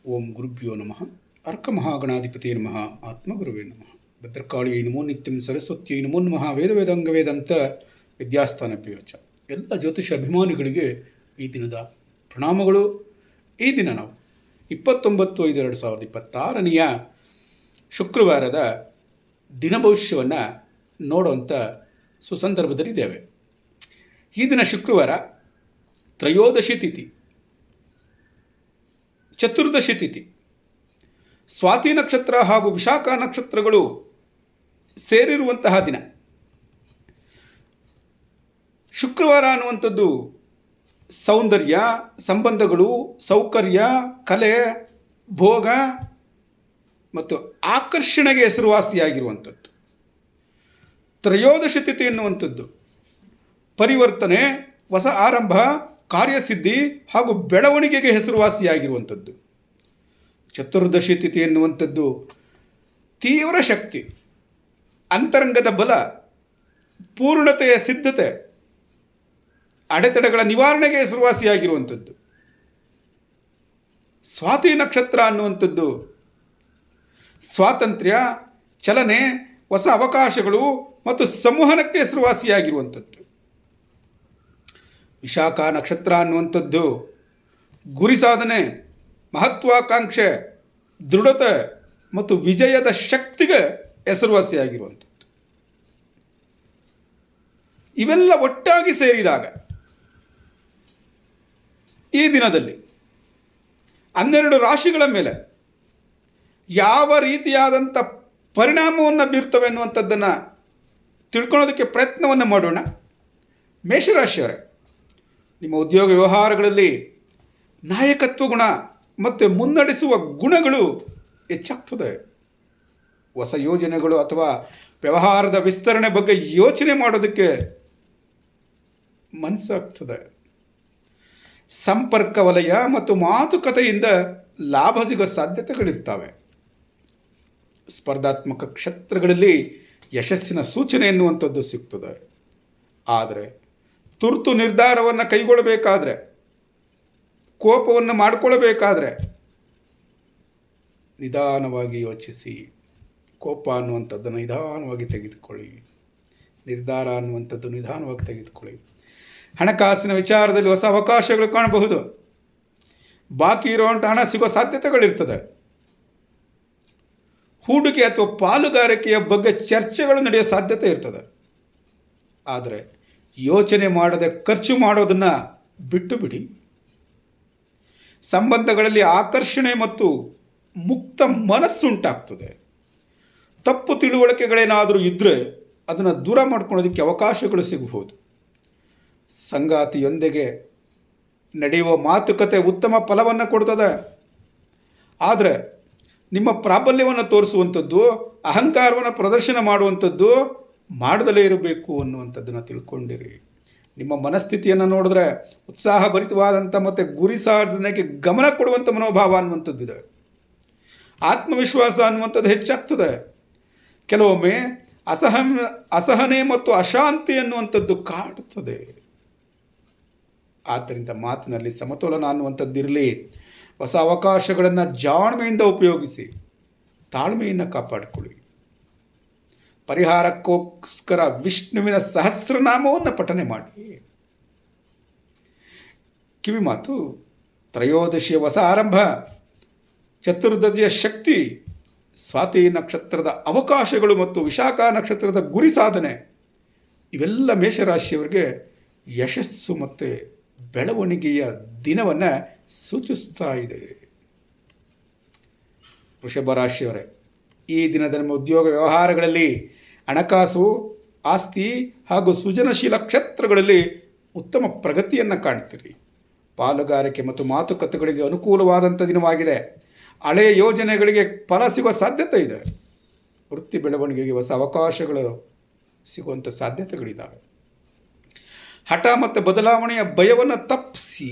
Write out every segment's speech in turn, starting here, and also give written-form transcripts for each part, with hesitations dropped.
ಓಂ ಗುರುಭ್ಯೋ ನಮಃ. ಅರ್ಕಮಹಾಗಣಾಧಿಪತಿಯೇ ನಮಃ. ಆತ್ಮಗುರುವೇ ನಮಃ. ಭದ್ರಕಾಳಿಯೈ ನಮೋ ನಿತ್ಯಂ. ಸರಸ್ವತಿಯೈ ನಮೋ ನಮಃ. ವೇದವೇದಾಂಗವೇದಂತ ವಿದ್ಯಾಸ್ಥಾನಪ್ಯೋಚ. ಎಲ್ಲ ಜ್ಯೋತಿಷ ಅಭಿಮಾನಿಗಳಿಗೆ ಈ ದಿನದ ಪ್ರಣಾಮಗಳು. ಈ ದಿನ ನಾವು 29/5/2026 ಶುಕ್ರವಾರದ ದಿನಭವಿಷ್ಯವನ್ನು ನೋಡುವಂಥ ಸುಸಂದರ್ಭದಲ್ಲಿದ್ದೇವೆ. ಈ ದಿನ ಶುಕ್ರವಾರ ತ್ರಯೋದಶಿ ತಿಥಿ, ಚತುರ್ದಶಿ ತಿಥಿ, ಸ್ವಾತಿ ನಕ್ಷತ್ರ ಹಾಗೂ ವಿಶಾಖ ನಕ್ಷತ್ರಗಳು ಸೇರಿರುವಂತಹ ದಿನ. ಶುಕ್ರವಾರ ಅನ್ನುವಂಥದ್ದು ಸೌಂದರ್ಯ, ಸಂಬಂಧಗಳು, ಸೌಕರ್ಯ, ಕಲೆ, ಭೋಗ ಮತ್ತು ಆಕರ್ಷಣೆಗೆ ಹೆಸರುವಾಸಿಯಾಗಿರುವಂಥದ್ದು. ತ್ರಯೋದಶಿ ತಿಥಿ ಎನ್ನುವಂಥದ್ದು ಪರಿವರ್ತನೆ, ಹೊಸ ಆರಂಭ, ಕಾರ್ಯಸಿದ್ಧಿ ಹಾಗೂ ಬೆಳವಣಿಗೆಗೆ ಹೆಸರುವಾಸಿಯಾಗಿರುವಂಥದ್ದು. ಚತುರ್ದಶಿ ತಿಥಿ ಎನ್ನುವಂಥದ್ದು ತೀವ್ರ ಶಕ್ತಿ, ಅಂತರಂಗದ ಬಲ, ಪೂರ್ಣತೆಯ ಸಿದ್ಧತೆ, ಅಡೆತಡೆಗಳ ನಿವಾರಣೆಗೆ ಹೆಸರುವಾಸಿಯಾಗಿರುವಂಥದ್ದು. ಸ್ವಾತಿ ನಕ್ಷತ್ರ ಅನ್ನುವಂಥದ್ದು ಸ್ವಾತಂತ್ರ್ಯ, ಚಲನೆ, ಹೊಸ ಅವಕಾಶಗಳು ಮತ್ತು ಸಂವಹನಕ್ಕೆ ಹೆಸರುವಾಸಿಯಾಗಿರುವಂಥದ್ದು. ವಿಶಾಖ ನಕ್ಷತ್ರ ಅನ್ನುವಂಥದ್ದು ಗುರಿ ಸಾಧನೆ, ಮಹತ್ವಾಕಾಂಕ್ಷೆ, ದೃಢತೆ ಮತ್ತು ವಿಜಯದ ಶಕ್ತಿಗೆ ಹೆಸರುವಾಸಿಯಾಗಿರುವಂಥದ್ದು. ಇವೆಲ್ಲ ಒಟ್ಟಾಗಿ ಸೇರಿದಾಗ ಈ ದಿನದಲ್ಲಿ 12 ರಾಶಿಗಳ ಮೇಲೆ ಯಾವ ರೀತಿಯಾದಂಥ ಪರಿಣಾಮವನ್ನು ಬೀರ್ತವೆ ಅನ್ನುವಂಥದ್ದನ್ನು ತಿಳ್ಕೊಳ್ಳೋದಕ್ಕೆ ಪ್ರಯತ್ನವನ್ನು ಮಾಡೋಣ. ಮೇಷರಾಶಿಯವರೇ, ನಿಮ್ಮ ಉದ್ಯೋಗ ವ್ಯವಹಾರಗಳಲ್ಲಿ ನಾಯಕತ್ವ ಗುಣ ಮತ್ತು ಮುನ್ನಡೆಸುವ ಗುಣಗಳು ಹೆಚ್ಚಾಗ್ತದೆ. ಹೊಸ ಯೋಜನೆಗಳು ಅಥವಾ ವ್ಯವಹಾರದ ವಿಸ್ತರಣೆ ಬಗ್ಗೆ ಯೋಚನೆ ಮಾಡೋದಕ್ಕೆ ಮನಸ್ಸಾಗ್ತದೆ. ಸಂಪರ್ಕ ವಲಯ ಮತ್ತು ಮಾತುಕತೆಯಿಂದ ಲಾಭ ಸಿಗೋ ಸಾಧ್ಯತೆಗಳಿರ್ತವೆ. ಸ್ಪರ್ಧಾತ್ಮಕ ಕ್ಷೇತ್ರಗಳಲ್ಲಿ ಯಶಸ್ಸಿನ ಸೂಚನೆ ಎನ್ನುವಂಥದ್ದು ಸಿಗ್ತದೆ. ಆದರೆ ತುರ್ತು ನಿರ್ಧಾರವನ್ನು ಕೈಗೊಳ್ಳಬೇಕಾದ್ರೆ, ಕೋಪವನ್ನು ಮಾಡಿಕೊಳ್ಳಬೇಕಾದ್ರೆ ನಿಧಾನವಾಗಿ ಯೋಚಿಸಿ. ಕೋಪ ಅನ್ನುವಂಥದ್ದನ್ನು ನಿಧಾನವಾಗಿ ತೆಗೆದುಕೊಳ್ಳಿ. ನಿರ್ಧಾರ ಅನ್ನುವಂಥದ್ದು ನಿಧಾನವಾಗಿ ತೆಗೆದುಕೊಳ್ಳಿ. ಹಣಕಾಸಿನ ವಿಚಾರದಲ್ಲಿ ಹೊಸ ಅವಕಾಶಗಳು ಕಾಣಬಹುದು. ಬಾಕಿ ಇರುವಂಥ ಹಣ ಸಿಗೋ ಸಾಧ್ಯತೆಗಳಿರ್ತದೆ. ಹೂಡಿಕೆ ಅಥವಾ ಪಾಲುಗಾರಿಕೆಯ ಬಗ್ಗೆ ಚರ್ಚೆಗಳು ನಡೆಯೋ ಸಾಧ್ಯತೆ ಇರ್ತದೆ. ಆದರೆ ಯೋಚನೆ ಮಾಡದೆ ಖರ್ಚು ಮಾಡೋದನ್ನು ಬಿಟ್ಟು ಬಿಡಿ. ಸಂಬಂಧಗಳಲ್ಲಿ ಆಕರ್ಷಣೆ ಮತ್ತು ಮುಕ್ತ ಮನಸ್ಸುಂಟಾಗ್ತದೆ. ತಪ್ಪು ತಿಳುವಳಿಕೆಗಳೇನಾದರೂ ಇದ್ದರೆ ಅದನ್ನು ದೂರ ಮಾಡ್ಕೊಳ್ಳೋದಕ್ಕೆ ಅವಕಾಶಗಳು ಸಿಗಬಹುದು. ಸಂಗಾತಿಯೊಂದಿಗೆ ನಡೆಯುವ ಮಾತುಕತೆ ಉತ್ತಮ ಫಲವನ್ನು ಕೊಡ್ತದೆ. ಆದರೆ ನಿಮ್ಮ ಪ್ರಾಬಲ್ಯವನ್ನು ತೋರಿಸುವಂಥದ್ದು, ಅಹಂಕಾರವನ್ನು ಪ್ರದರ್ಶನ ಮಾಡುವಂಥದ್ದು ಮಾಡದಲೇ ಇರಬೇಕು ಅನ್ನುವಂಥದ್ದನ್ನು ತಿಳ್ಕೊಂಡಿರಿ. ನಿಮ್ಮ ಮನಸ್ಥಿತಿಯನ್ನು ನೋಡಿದ್ರೆ ಉತ್ಸಾಹಭರಿತವಾದಂಥ ಮತ್ತು ಗುರಿ ಸಾಧನೆಗೆ ಗಮನ ಕೊಡುವಂಥ ಮನೋಭಾವ ಅನ್ನುವಂಥದ್ದಿದೆ. ಆತ್ಮವಿಶ್ವಾಸ ಅನ್ನುವಂಥದ್ದು ಹೆಚ್ಚಾಗ್ತದೆ. ಕೆಲವೊಮ್ಮೆ ಅಸಹನೆ ಮತ್ತು ಅಶಾಂತಿ ಅನ್ನುವಂಥದ್ದು ಕಾಡುತ್ತದೆ. ಆದ್ದರಿಂದ ಮಾತಿನಲ್ಲಿ ಸಮತೋಲನ ಅನ್ನುವಂಥದ್ದಿರಲಿ. ಹೊಸ ಅವಕಾಶಗಳನ್ನು ಜಾಣ್ಮೆಯಿಂದ ಉಪಯೋಗಿಸಿ. ತಾಳ್ಮೆಯನ್ನು ಕಾಪಾಡಿಕೊಳ್ಳಿ. ಪರಿಹಾರಕ್ಕೋಸ್ಕರ ವಿಷ್ಣುವಿನ ಸಹಸ್ರನಾಮವನ್ನು ಪಠನೆ ಮಾಡಿ. ಕಿವಿಮಾತು: ತ್ರಯೋದಶಿಯ ಹೊಸ ಆರಂಭ, ಚತುರ್ದಶಿಯ ಶಕ್ತಿ, ಸ್ವಾತಿ ನಕ್ಷತ್ರದ ಅವಕಾಶಗಳು ಮತ್ತು ವಿಶಾಖ ನಕ್ಷತ್ರದ ಗುರಿ ಸಾಧನೆ ಇವೆಲ್ಲ ಮೇಷರಾಶಿಯವರಿಗೆ ಯಶಸ್ಸು ಮತ್ತು ಬೆಳವಣಿಗೆಯ ದಿನವನ್ನು ಸೂಚಿಸ್ತಾ ಇದೆ. ವೃಷಭ ರಾಶಿಯವರೇ, ಈ ದಿನದ ನಮ್ಮ ಉದ್ಯೋಗ ವ್ಯವಹಾರಗಳಲ್ಲಿ ಹಣಕಾಸು, ಆಸ್ತಿ ಹಾಗೂ ಸೃಜನಶೀಲ ಕ್ಷೇತ್ರಗಳಲ್ಲಿ ಉತ್ತಮ ಪ್ರಗತಿಯನ್ನು ಕಾಣ್ತೀರಿ. ಪಾಲುಗಾರಿಕೆ ಮತ್ತು ಮಾತುಕತೆಗಳಿಗೆ ಅನುಕೂಲವಾದಂಥ ದಿನವಾಗಿದೆ. ಹಳೆಯ ಯೋಜನೆಗಳಿಗೆ ಫಲ ಸಿಗುವ ಸಾಧ್ಯತೆ ಇದೆ. ವೃತ್ತಿ ಬೆಳವಣಿಗೆಗೆ ಹೊಸ ಅವಕಾಶಗಳು ಸಿಗುವಂಥ ಸಾಧ್ಯತೆಗಳಿದ್ದಾವೆ. ಹಠ ಮತ್ತು ಬದಲಾವಣೆಯ ಭಯವನ್ನು ತಪ್ಪಿಸಿ.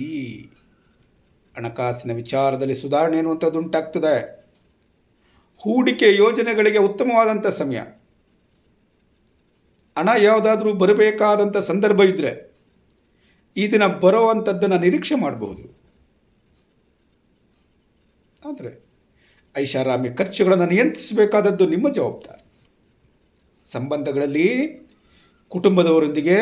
ಹಣಕಾಸಿನ ವಿಚಾರದಲ್ಲಿ ಸುಧಾರಣೆ ಎನ್ನುವಂಥದ್ದು ಉಂಟಾಗ್ತದೆ. ಹೂಡಿಕೆ ಯೋಜನೆಗಳಿಗೆ ಉತ್ತಮವಾದಂಥ ಸಮಯ. ಹಣ ಯಾವುದಾದ್ರೂ ಬರಬೇಕಾದಂಥ ಸಂದರ್ಭ ಇದ್ದರೆ ಈ ದಿನ ಬರೋವಂಥದ್ದನ್ನು ನಿರೀಕ್ಷೆ ಮಾಡಬಹುದು. ಆದರೆ ಐಷಾರಾಮಿ ಖರ್ಚುಗಳನ್ನು ನಿಯಂತ್ರಿಸಬೇಕಾದದ್ದು ನಿಮ್ಮ ಜವಾಬ್ದಾರಿ. ಸಂಬಂಧಗಳಲ್ಲಿ ಕುಟುಂಬದವರೊಂದಿಗೆ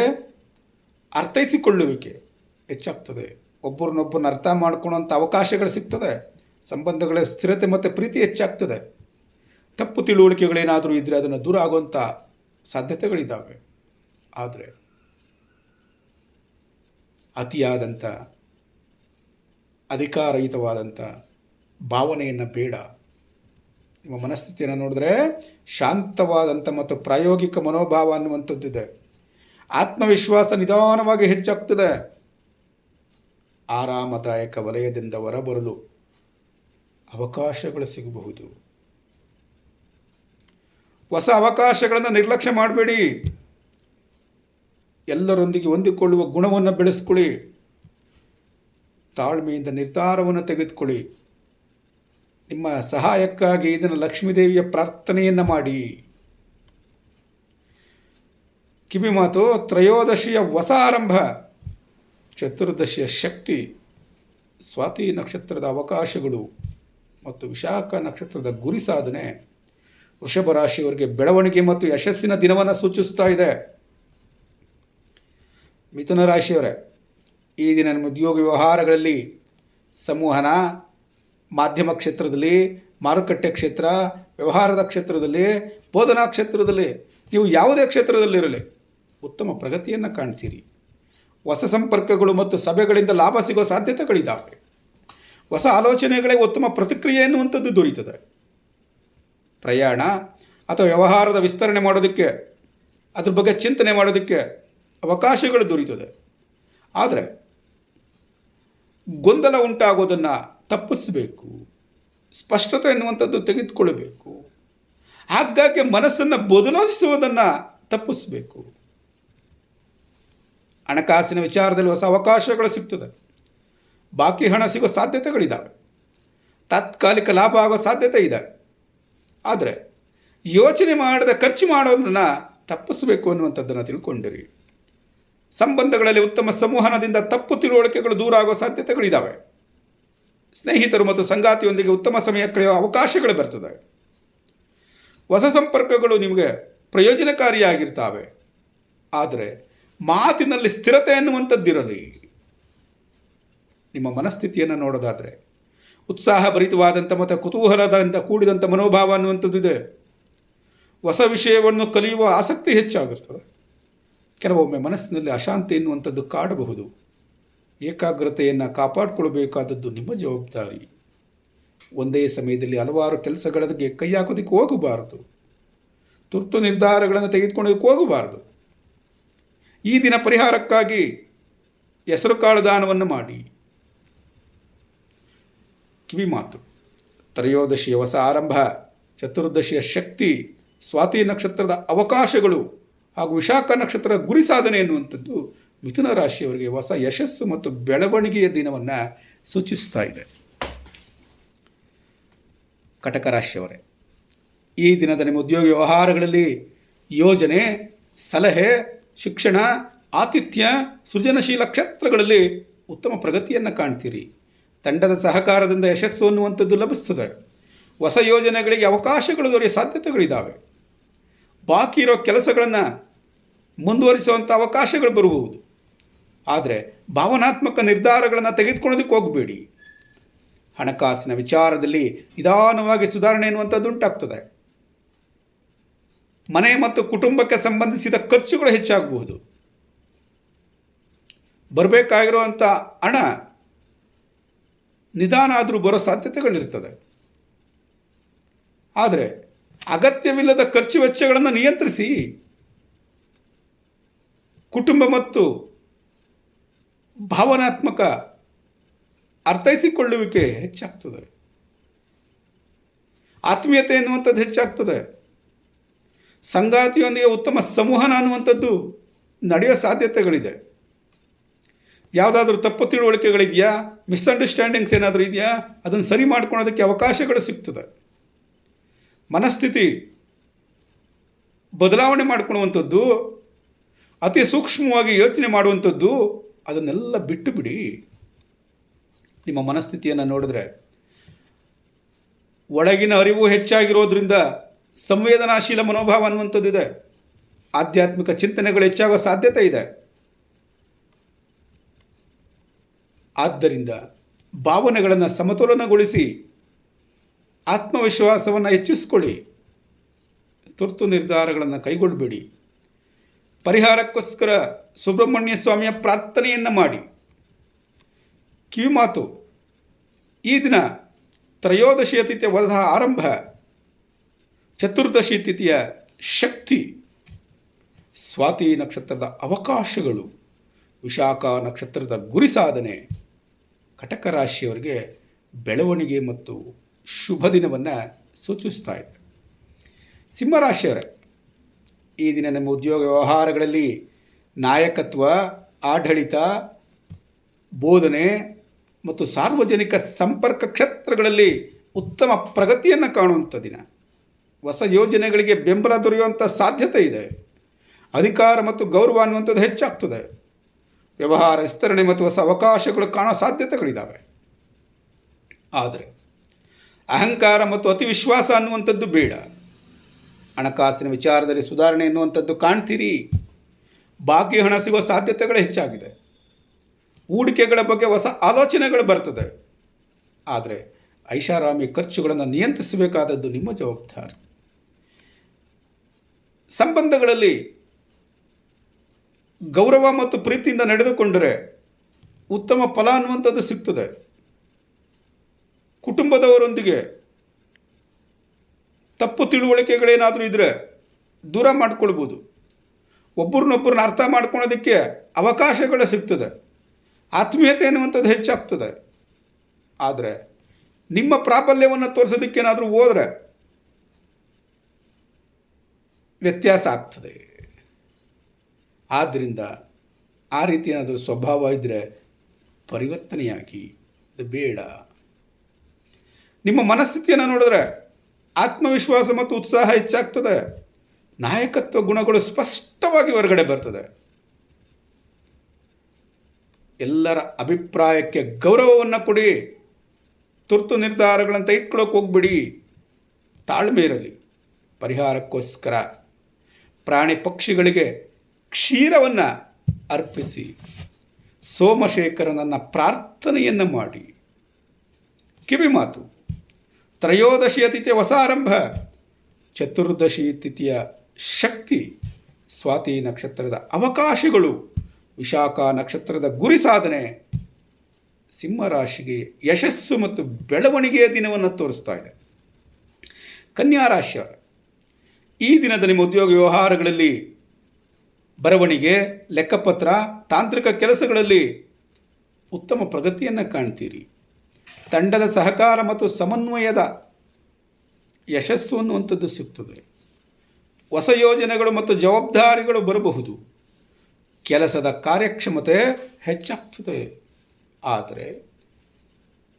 ಅರ್ಥೈಸಿಕೊಳ್ಳುವಿಕೆ ಹೆಚ್ಚಾಗ್ತದೆ. ಒಬ್ಬರನ್ನೊಬ್ಬರನ್ನ ಅರ್ಥ ಮಾಡ್ಕೊಳ್ಳೋಂಥ ಅವಕಾಶಗಳು ಸಿಗ್ತದೆ. ಸಂಬಂಧಗಳ ಸ್ಥಿರತೆ ಮತ್ತು ಪ್ರೀತಿ ಹೆಚ್ಚಾಗ್ತದೆ. ತಪ್ಪು ತಿಳುವಳಿಕೆಗಳೇನಾದರೂ ಇದ್ದರೆ ಅದನ್ನು ದೂರ ಆಗುವಂಥ ಸಾಧ್ಯತೆಗಳಿದ್ದಾವೆ. ಆದರೆ ಅತಿಯಾದಂಥ ಅಧಿಕಾರಯುತವಾದಂಥ ಭಾವನೆಯನ್ನು ಬೇಡ. ನಿಮ್ಮ ಮನಸ್ಥಿತಿಯನ್ನು ನೋಡಿದ್ರೆ ಶಾಂತವಾದಂಥ ಮತ್ತು ಪ್ರಾಯೋಗಿಕ ಮನೋಭಾವ ಅನ್ನುವಂಥದ್ದಿದೆ. ಆತ್ಮವಿಶ್ವಾಸ ನಿಧಾನವಾಗಿ ಹೆಚ್ಚಾಗ್ತದೆ. ಆರಾಮದಾಯಕ ವಲಯದಿಂದ ಹೊರಬರಲು ಅವಕಾಶಗಳು ಸಿಗಬಹುದು. ಹೊಸ ಅವಕಾಶಗಳನ್ನು ನಿರ್ಲಕ್ಷ್ಯ ಮಾಡಬೇಡಿ. ಎಲ್ಲರೊಂದಿಗೆ ಹೊಂದಿಕೊಳ್ಳುವ ಗುಣವನ್ನು ಬೆಳೆಸ್ಕೊಳ್ಳಿ. ತಾಳ್ಮೆಯಿಂದ ನಿರ್ಧಾರವನ್ನು ತೆಗೆದುಕೊಳ್ಳಿ. ನಿಮ್ಮ ಸಹಾಯಕ್ಕಾಗಿ ಇದನ್ನು ಲಕ್ಷ್ಮೀದೇವಿಯ ಪ್ರಾರ್ಥನೆಯನ್ನು ಮಾಡಿ. ಕಿವಿಮಾತು, ತ್ರಯೋದಶಿಯ ಹೊಸ ಆರಂಭ, ಚತುರ್ದಶಿಯ ಶಕ್ತಿ, ಸ್ವಾತಿ ನಕ್ಷತ್ರದ ಅವಕಾಶಗಳು ಮತ್ತು ವಿಶಾಖ ನಕ್ಷತ್ರದ ಗುರಿ ಸಾಧನೆ ವೃಷಭ ರಾಶಿಯವರಿಗೆ ಬೆಳವಣಿಗೆ ಮತ್ತು ಯಶಸ್ಸಿನ ದಿನವನ್ನು ಸೂಚಿಸ್ತಾ ಇದೆ. ಮಿಥುನ ರಾಶಿಯವರೇ, ಈ ದಿನ ನಿಮ್ಮ ಉದ್ಯೋಗ ವ್ಯವಹಾರಗಳಲ್ಲಿ ಸಂವಹನ, ಮಾಧ್ಯಮ ಕ್ಷೇತ್ರದಲ್ಲಿ, ಮಾರುಕಟ್ಟೆ ಕ್ಷೇತ್ರ, ವ್ಯವಹಾರದ ಕ್ಷೇತ್ರದಲ್ಲಿ, ಬೋಧನಾ ಕ್ಷೇತ್ರದಲ್ಲಿ, ನೀವು ಯಾವುದೇ ಕ್ಷೇತ್ರದಲ್ಲಿರಲಿ ಉತ್ತಮ ಪ್ರಗತಿಯನ್ನು ಕಾಣ್ತೀರಿ. ಹೊಸ ಸಂಪರ್ಕಗಳು ಮತ್ತು ಸಭೆಗಳಿಂದ ಲಾಭ ಸಿಗೋ ಸಾಧ್ಯತೆಗಳಿದ್ದಾವೆ. ಹೊಸ ಆಲೋಚನೆಗಳೇ ಉತ್ತಮ ಪ್ರತಿಕ್ರಿಯೆ ಎನ್ನುವಂಥದ್ದು ದೊರೀತದೆ. ಪ್ರಯಾಣ ಅಥವಾ ವ್ಯವಹಾರದ ವಿಸ್ತರಣೆ ಮಾಡೋದಕ್ಕೆ, ಅದ್ರ ಬಗ್ಗೆ ಚಿಂತನೆ ಮಾಡೋದಕ್ಕೆ ಅವಕಾಶಗಳು ದೊರೀತದೆ. ಆದರೆ ಗೊಂದಲ ಉಂಟಾಗೋದನ್ನು ತಪ್ಪಿಸಬೇಕು. ಸ್ಪಷ್ಟತೆ ಎನ್ನುವಂಥದ್ದು ತೆಗೆದುಕೊಳ್ಳಬೇಕು. ಹಾಗಾಗಿ ಮನಸ್ಸನ್ನು ಬದಲಾಯಿಸುವುದನ್ನು ತಪ್ಪಿಸಬೇಕು. ಹಣಕಾಸಿನ ವಿಚಾರದಲ್ಲಿ ಹೊಸ ಅವಕಾಶಗಳು ಸಿಗ್ತದೆ. ಬಾಕಿ ಹಣ ಸಿಗೋ ಸಾಧ್ಯತೆಗಳಿದ್ದಾವೆ. ತಾತ್ಕಾಲಿಕ ಲಾಭ ಆಗೋ ಸಾಧ್ಯತೆ ಇದೆ. ಆದರೆ ಯೋಚನೆ ಮಾಡದೆ ಖರ್ಚು ಮಾಡೋದನ್ನು ತಪ್ಪಿಸಬೇಕು ಅನ್ನುವಂಥದ್ದನ್ನು ತಿಳ್ಕೊಂಡಿರಿ. ಸಂಬಂಧಗಳಲ್ಲಿ ಉತ್ತಮ ಸಂವಹನದಿಂದ ತಪ್ಪು ತಿಳುವಳಿಕೆಗಳು ದೂರ ಆಗೋ ಸಾಧ್ಯತೆಗಳಿದ್ದಾವೆ. ಸ್ನೇಹಿತರು ಮತ್ತು ಸಂಗಾತಿಯೊಂದಿಗೆ ಉತ್ತಮ ಸಮಯ ಕಳೆಯುವ ಅವಕಾಶಗಳು ಬರ್ತದೆ. ಹೊಸ ಸಂಪರ್ಕಗಳು ನಿಮಗೆ ಪ್ರಯೋಜನಕಾರಿಯಾಗಿರ್ತವೆ. ಆದರೆ ಮಾತಿನಲ್ಲಿ ಸ್ಥಿರತೆ ಎನ್ನುವಂಥದ್ದಿರಲಿ. ನಿಮ್ಮ ಮನಸ್ಥಿತಿಯನ್ನು ನೋಡೋದಾದರೆ ಉತ್ಸಾಹಭರಿತವಾದಂಥ ಮತ್ತು ಕುತೂಹಲದಿಂದ ಕೂಡಿದಂಥ ಮನೋಭಾವ ಅನ್ನುವಂಥದ್ದಿದೆ. ಹೊಸ ವಿಷಯವನ್ನು ಕಲಿಯುವ ಆಸಕ್ತಿ ಹೆಚ್ಚಾಗಿರ್ತದೆ. ಕೆಲವೊಮ್ಮೆ ಮನಸ್ಸಿನಲ್ಲಿ ಅಶಾಂತಿ ಎನ್ನುವಂಥದ್ದು ಕಾಡಬಹುದು. ಏಕಾಗ್ರತೆಯನ್ನು ಕಾಪಾಡಿಕೊಳ್ಬೇಕಾದದ್ದು ನಿಮ್ಮ ಜವಾಬ್ದಾರಿ. ಒಂದೇ ಸಮಯದಲ್ಲಿ ಹಲವಾರು ಕೆಲಸಗಳಿಗೆ ಕೈ ಹಾಕೋದಕ್ಕೆ ಹೋಗಬಾರದು. ತುರ್ತು ನಿರ್ಧಾರಗಳನ್ನು ತೆಗೆದುಕೊಳ್ಳೋದಕ್ಕೆ ಹೋಗಬಾರದು. ಈ ದಿನ ಪರಿಹಾರಕ್ಕಾಗಿ ಹೆಸರು ಕಾಳು ದಾನವನ್ನು ಮಾಡಿ. ಕಿವಿಮಾತು, ತ್ರಯೋದಶಿಯ ಹೊಸ ಆರಂಭ, ಚತುರ್ದಶಿಯ ಶಕ್ತಿ, ಸ್ವಾತಿ ನಕ್ಷತ್ರದ ಅವಕಾಶಗಳು ಹಾಗೂ ವಿಶಾಖ ನಕ್ಷತ್ರದ ಗುರಿ ಸಾಧನೆ ಎನ್ನುವಂಥದ್ದು ಮಿಥುನ ರಾಶಿಯವರಿಗೆ ಹೊಸ ಯಶಸ್ಸು ಮತ್ತು ಬೆಳವಣಿಗೆಯ ದಿನವನ್ನು ಸೂಚಿಸ್ತಾ ಇದೆ. ಕಟಕ ರಾಶಿಯವರೇ, ಈ ದಿನದ ನಿಮ್ಮ ಉದ್ಯೋಗ ವ್ಯವಹಾರಗಳಲ್ಲಿ ಯೋಜನೆ, ಸಲಹೆ, ಶಿಕ್ಷಣ, ಆತಿಥ್ಯ, ಸೃಜನಶೀಲ ಕ್ಷೇತ್ರಗಳಲ್ಲಿ ಉತ್ತಮ ಪ್ರಗತಿಯನ್ನು ಕಾಣ್ತೀರಿ. ತಂಡದ ಸಹಕಾರದಿಂದ ಯಶಸ್ಸು ಅನ್ನುವಂಥದ್ದು ಲಭಿಸ್ತದೆ. ಹೊಸ ಯೋಜನೆಗಳಿಗೆ ಅವಕಾಶಗಳು ದೊರೆಯುವ ಸಾಧ್ಯತೆಗಳಿದ್ದಾವೆ. ಬಾಕಿ ಇರೋ ಕೆಲಸಗಳನ್ನು ಮುಂದುವರಿಸುವಂಥ ಅವಕಾಶಗಳು ಬರಬಹುದು. ಆದರೆ ಭಾವನಾತ್ಮಕ ನಿರ್ಧಾರಗಳನ್ನು ತೆಗೆದುಕೊಳ್ಳೋದಕ್ಕೆ ಹೋಗಬೇಡಿ. ಹಣಕಾಸಿನ ವಿಚಾರದಲ್ಲಿ ನಿಧಾನವಾಗಿ ಸುಧಾರಣೆ ಎನ್ನುವಂಥದ್ದು ಉಂಟಾಗ್ತದೆ. ಮನೆ ಮತ್ತು ಕುಟುಂಬಕ್ಕೆ ಸಂಬಂಧಿಸಿದ ಖರ್ಚುಗಳು ಹೆಚ್ಚಾಗಬಹುದು. ಬರಬೇಕಾಗಿರುವಂಥ ಹಣ ನಿಧಾನ ಆದರೂ ಬರೋ ಸಾಧ್ಯತೆಗಳಿರ್ತದೆ. ಆದರೆ ಅಗತ್ಯವಿಲ್ಲದ ಖರ್ಚು ವೆಚ್ಚಗಳನ್ನು ನಿಯಂತ್ರಿಸಿ. ಕುಟುಂಬ ಮತ್ತು ಭಾವನಾತ್ಮಕ ಅರ್ಥೈಸಿಕೊಳ್ಳುವಿಕೆ ಹೆಚ್ಚಾಗ್ತದೆ. ಆತ್ಮೀಯತೆ ಎನ್ನುವಂಥದ್ದು ಹೆಚ್ಚಾಗ್ತದೆ. ಸಂಗಾತಿಯೊಂದಿಗೆ ಉತ್ತಮ ಸಂವಹನ ಅನ್ನುವಂಥದ್ದು ನಡೆಯೋ ಸಾಧ್ಯತೆಗಳಿದೆ. ಯಾವುದಾದ್ರೂ ತಪ್ಪು ತಿಳುವಳಿಕೆಗಳಿದೆಯಾ, ಮಿಸ್ಅಂಡರ್ಸ್ಟ್ಯಾಂಡಿಂಗ್ಸ್ ಏನಾದರೂ ಇದೆಯಾ, ಅದನ್ನು ಸರಿ ಮಾಡ್ಕೊಳ್ಳೋದಕ್ಕೆ ಅವಕಾಶಗಳು ಸಿಗ್ತದೆ. ಮನಸ್ಥಿತಿ ಬದಲಾವಣೆ ಮಾಡ್ಕೊಳ್ಳುವಂಥದ್ದು, ಅತಿ ಸೂಕ್ಷ್ಮವಾಗಿ ಯೋಚನೆ ಮಾಡುವಂಥದ್ದು, ಅದನ್ನೆಲ್ಲ ಬಿಟ್ಟು ಬಿಡಿ. ನಿಮ್ಮ ಮನಸ್ಥಿತಿಯನ್ನು ನೋಡಿದ್ರೆ ಒಳಗಿನ ಅರಿವು ಹೆಚ್ಚಾಗಿರೋದ್ರಿಂದ ಸಂವೇದನಾಶೀಲ ಮನೋಭಾವ ಅನ್ನುವಂಥದ್ದು ಇದೆ. ಆಧ್ಯಾತ್ಮಿಕ ಚಿಂತನೆಗಳು ಹೆಚ್ಚಾಗೋ ಸಾಧ್ಯತೆ ಇದೆ. ಆದ್ದರಿಂದ ಭಾವನೆಗಳನ್ನು ಸಮತೋಲನಗೊಳಿಸಿ ಆತ್ಮವಿಶ್ವಾಸವನ್ನು ಹೆಚ್ಚಿಸ್ಕೊಳ್ಳಿ. ತುರ್ತು ನಿರ್ಧಾರಗಳನ್ನು ಕೈಗೊಳ್ಳಬೇಡಿ. ಪರಿಹಾರಕ್ಕೋಸ್ಕರ ಸುಬ್ರಹ್ಮಣ್ಯ ಸ್ವಾಮಿಯ ಪ್ರಾರ್ಥನೆಯನ್ನು ಮಾಡಿ. ಕಿವಿಮಾತು, ಈ ದಿನ ತ್ರಯೋದಶಿಯ ತಿಥಿಯ ವಧ ಆರಂಭ, ಚತುರ್ದಶಿ ತಿಥಿಯ ಶಕ್ತಿ, ಸ್ವಾತಿ ನಕ್ಷತ್ರದ ಅವಕಾಶಗಳು, ವಿಶಾಖ ನಕ್ಷತ್ರದ ಗುರಿ ಸಾಧನೆ, ಕಟಕ ರಾಶಿಯವರಿಗೆ ಬೆಳವಣಿಗೆ ಮತ್ತು ಶುಭ ದಿನವನ್ನು ಸೂಚಿಸ್ತಾ ಇದೆ. ಸಿಂಹರಾಶಿಯವರೇ, ಈ ದಿನ ನಮ್ಮ ಉದ್ಯೋಗ ವ್ಯವಹಾರಗಳಲ್ಲಿ ನಾಯಕತ್ವ, ಆಡಳಿತ, ಬೋಧನೆ ಮತ್ತು ಸಾರ್ವಜನಿಕ ಸಂಪರ್ಕ ಕ್ಷೇತ್ರಗಳಲ್ಲಿ ಉತ್ತಮ ಪ್ರಗತಿಯನ್ನು ಕಾಣುವಂಥ ದಿನ. ಹೊಸ ಯೋಜನೆಗಳಿಗೆ ಬೆಂಬಲ ದೊರೆಯುವಂಥ ಸಾಧ್ಯತೆ ಇದೆ. ಅಧಿಕಾರ ಮತ್ತು ಗೌರವ ಅನ್ನುವಂಥದ್ದು ಹೆಚ್ಚಾಗ್ತದೆ. ವ್ಯವಹಾರ ವಿಸ್ತರಣೆ ಮತ್ತು ಹೊಸ ಅವಕಾಶಗಳು ಕಾಣೋ ಸಾಧ್ಯತೆಗಳಿದ್ದಾವೆ. ಆದರೆ ಅಹಂಕಾರ ಮತ್ತು ಅತಿ ವಿಶ್ವಾಸ ಅನ್ನುವಂಥದ್ದು ಬೇಡ. ಹಣಕಾಸಿನ ವಿಚಾರದಲ್ಲಿ ಸುಧಾರಣೆ ಎನ್ನುವಂಥದ್ದು ಕಾಣ್ತೀರಿ. ಬಾಕಿ ಹಣ ಸಿಗುವ ಸಾಧ್ಯತೆಗಳು ಹೆಚ್ಚಾಗಿದೆ. ಹೂಡಿಕೆಗಳ ಬಗ್ಗೆ ಹೊಸ ಆಲೋಚನೆಗಳು ಬರ್ತದೆ. ಆದರೆ ಐಷಾರಾಮಿ ಖರ್ಚುಗಳನ್ನು ನಿಯಂತ್ರಿಸಬೇಕಾದದ್ದು ನಿಮ್ಮ ಜವಾಬ್ದಾರಿ. ಸಂಬಂಧಗಳಲ್ಲಿ ಗೌರವ ಮತ್ತು ಪ್ರೀತಿಯಿಂದ ನಡೆದುಕೊಂಡರೆ ಉತ್ತಮ ಫಲ ಅನ್ನುವಂಥದ್ದು ಸಿಗ್ತದೆ. ಕುಟುಂಬದವರೊಂದಿಗೆ ತಪ್ಪು ತಿಳುವಳಿಕೆಗಳೇನಾದರೂ ಇದ್ದರೆ ದೂರ ಮಾಡ್ಕೊಳ್ಬೋದು. ಒಬ್ಬರನ್ನೊಬ್ಬರನ್ನ ಅರ್ಥ ಮಾಡ್ಕೊಳ್ಳೋದಕ್ಕೆ ಅವಕಾಶಗಳು ಸಿಗ್ತದೆ. ಆತ್ಮೀಯತೆ ಅನ್ನುವಂಥದ್ದು ಹೆಚ್ಚಾಗ್ತದೆ. ಆದರೆ ನಿಮ್ಮ ಪ್ರಾಬಲ್ಯವನ್ನು ತೋರಿಸೋದಕ್ಕೇನಾದರೂ ಹೋದರೆ ವ್ಯತ್ಯಾಸ ಆಗ್ತದೆ. ಆದ್ದರಿಂದ ಆ ರೀತಿ ಏನಾದರೂ ಸ್ವಭಾವ ಇದ್ದರೆ ಪರಿವರ್ತನೆಯಾಗಿ, ಇದು ಬೇಡ. ನಿಮ್ಮ ಮನಸ್ಥಿತಿಯನ್ನು ನೋಡಿದ್ರೆ ಆತ್ಮವಿಶ್ವಾಸ ಮತ್ತು ಉತ್ಸಾಹ ಹೆಚ್ಚಾಗ್ತದೆ. ನಾಯಕತ್ವ ಗುಣಗಳು ಸ್ಪಷ್ಟವಾಗಿ ಹೊರಗಡೆ ಬರ್ತದೆ. ಎಲ್ಲರ ಅಭಿಪ್ರಾಯಕ್ಕೆ ಗೌರವವನ್ನು ಕೊಡಿ. ತುರ್ತು ನಿರ್ಧಾರಗಳನ್ನು ತೆಗೆದುಕೊಳ್ಳೋಕೆ ಹೋಗ್ಬಿಡಿ. ತಾಳ್ಮೆ ಇರಲಿ. ಪರಿಹಾರಕ್ಕೋಸ್ಕರ ಪ್ರಾಣಿ ಪಕ್ಷಿಗಳಿಗೆ ಕ್ಷೀರವನ್ನು ಅರ್ಪಿಸಿ ಸೋಮಶೇಖರನನ್ನು ಪ್ರಾರ್ಥನೆಯನ್ನು ಮಾಡಿ. ಕಿವಿಮಾತು, ತ್ರಯೋದಶಿಯ ತಿಥಿಯ ಹೊಸ ಆರಂಭ, ಚತುರ್ದಶಿ ತಿಥಿಯ ಶಕ್ತಿ, ಸ್ವಾತಿ ನಕ್ಷತ್ರದ ಅವಕಾಶಗಳು, ವಿಶಾಖ ನಕ್ಷತ್ರದ ಗುರಿ ಸಾಧನೆ ಸಿಂಹರಾಶಿಗೆ ಯಶಸ್ಸು ಮತ್ತು ಬೆಳವಣಿಗೆಯ ದಿನವನ್ನು ತೋರಿಸ್ತಾ ಇದೆ. ಕನ್ಯಾ ರಾಶಿಯವರು, ಈ ದಿನದ ನಿಮ್ಮ ಉದ್ಯೋಗ ವ್ಯವಹಾರಗಳಲ್ಲಿ ಬರವಣಿಗೆ, ಲೆಕ್ಕಪತ್ರ, ತಾಂತ್ರಿಕ ಕೆಲಸಗಳಲ್ಲಿ ಉತ್ತಮ ಪ್ರಗತಿಯನ್ನು ಕಾಣ್ತೀರಿ. ತಂಡದ ಸಹಕಾರ ಮತ್ತು ಸಮನ್ವಯದ ಯಶಸ್ಸು ಅನ್ನುವಂಥದ್ದು ಸಿಗ್ತದೆ. ಹೊಸ ಯೋಜನೆಗಳು ಮತ್ತು ಜವಾಬ್ದಾರಿಗಳು ಬರಬಹುದು. ಕೆಲಸದ ಕಾರ್ಯಕ್ಷಮತೆ ಹೆಚ್ಚಾಗ್ತದೆ. ಆದರೆ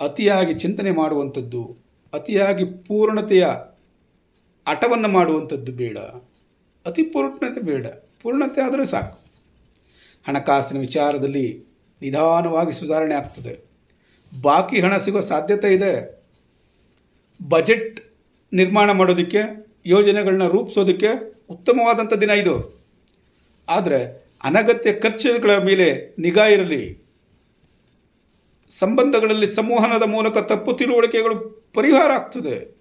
ಅತಿಯಾಗಿ ಚಿಂತನೆ ಮಾಡುವಂಥದ್ದು, ಅತಿಯಾಗಿ ಪೂರ್ಣತೆಯ ಹಠವನ್ನು ಮಾಡುವಂಥದ್ದು ಬೇಡ. ಅತಿ ಪೂರ್ಣತೆ ಬೇಡ. ಪೂರ್ಣತೆ ಆದರೆ ಸಾಕು. ಹಣಕಾಸಿನ ವಿಚಾರದಲ್ಲಿ ನಿಧಾನವಾಗಿ ಸುಧಾರಣೆ ಆಗ್ತದೆ. ಬಾಕಿ ಹಣ ಸಿಗೋ ಸಾಧ್ಯತೆ ಇದೆ. ಬಜೆಟ್ ನಿರ್ಮಾಣ ಮಾಡೋದಕ್ಕೆ, ಯೋಜನೆಗಳನ್ನ ರೂಪಿಸೋದಕ್ಕೆ ಉತ್ತಮವಾದಂಥ ದಿನ ಇದು. ಆದರೆ ಅನಗತ್ಯ ಖರ್ಚುಗಳ ಮೇಲೆ ನಿಗಾ ಇರಲಿ. ಸಂಬಂಧಗಳಲ್ಲಿ ಸಂವಹನದ ಮೂಲಕ ತಪ್ಪು ತಿಳುವಳಿಕೆಗಳು ಪರಿಹಾರ ಆಗ್ತದೆ.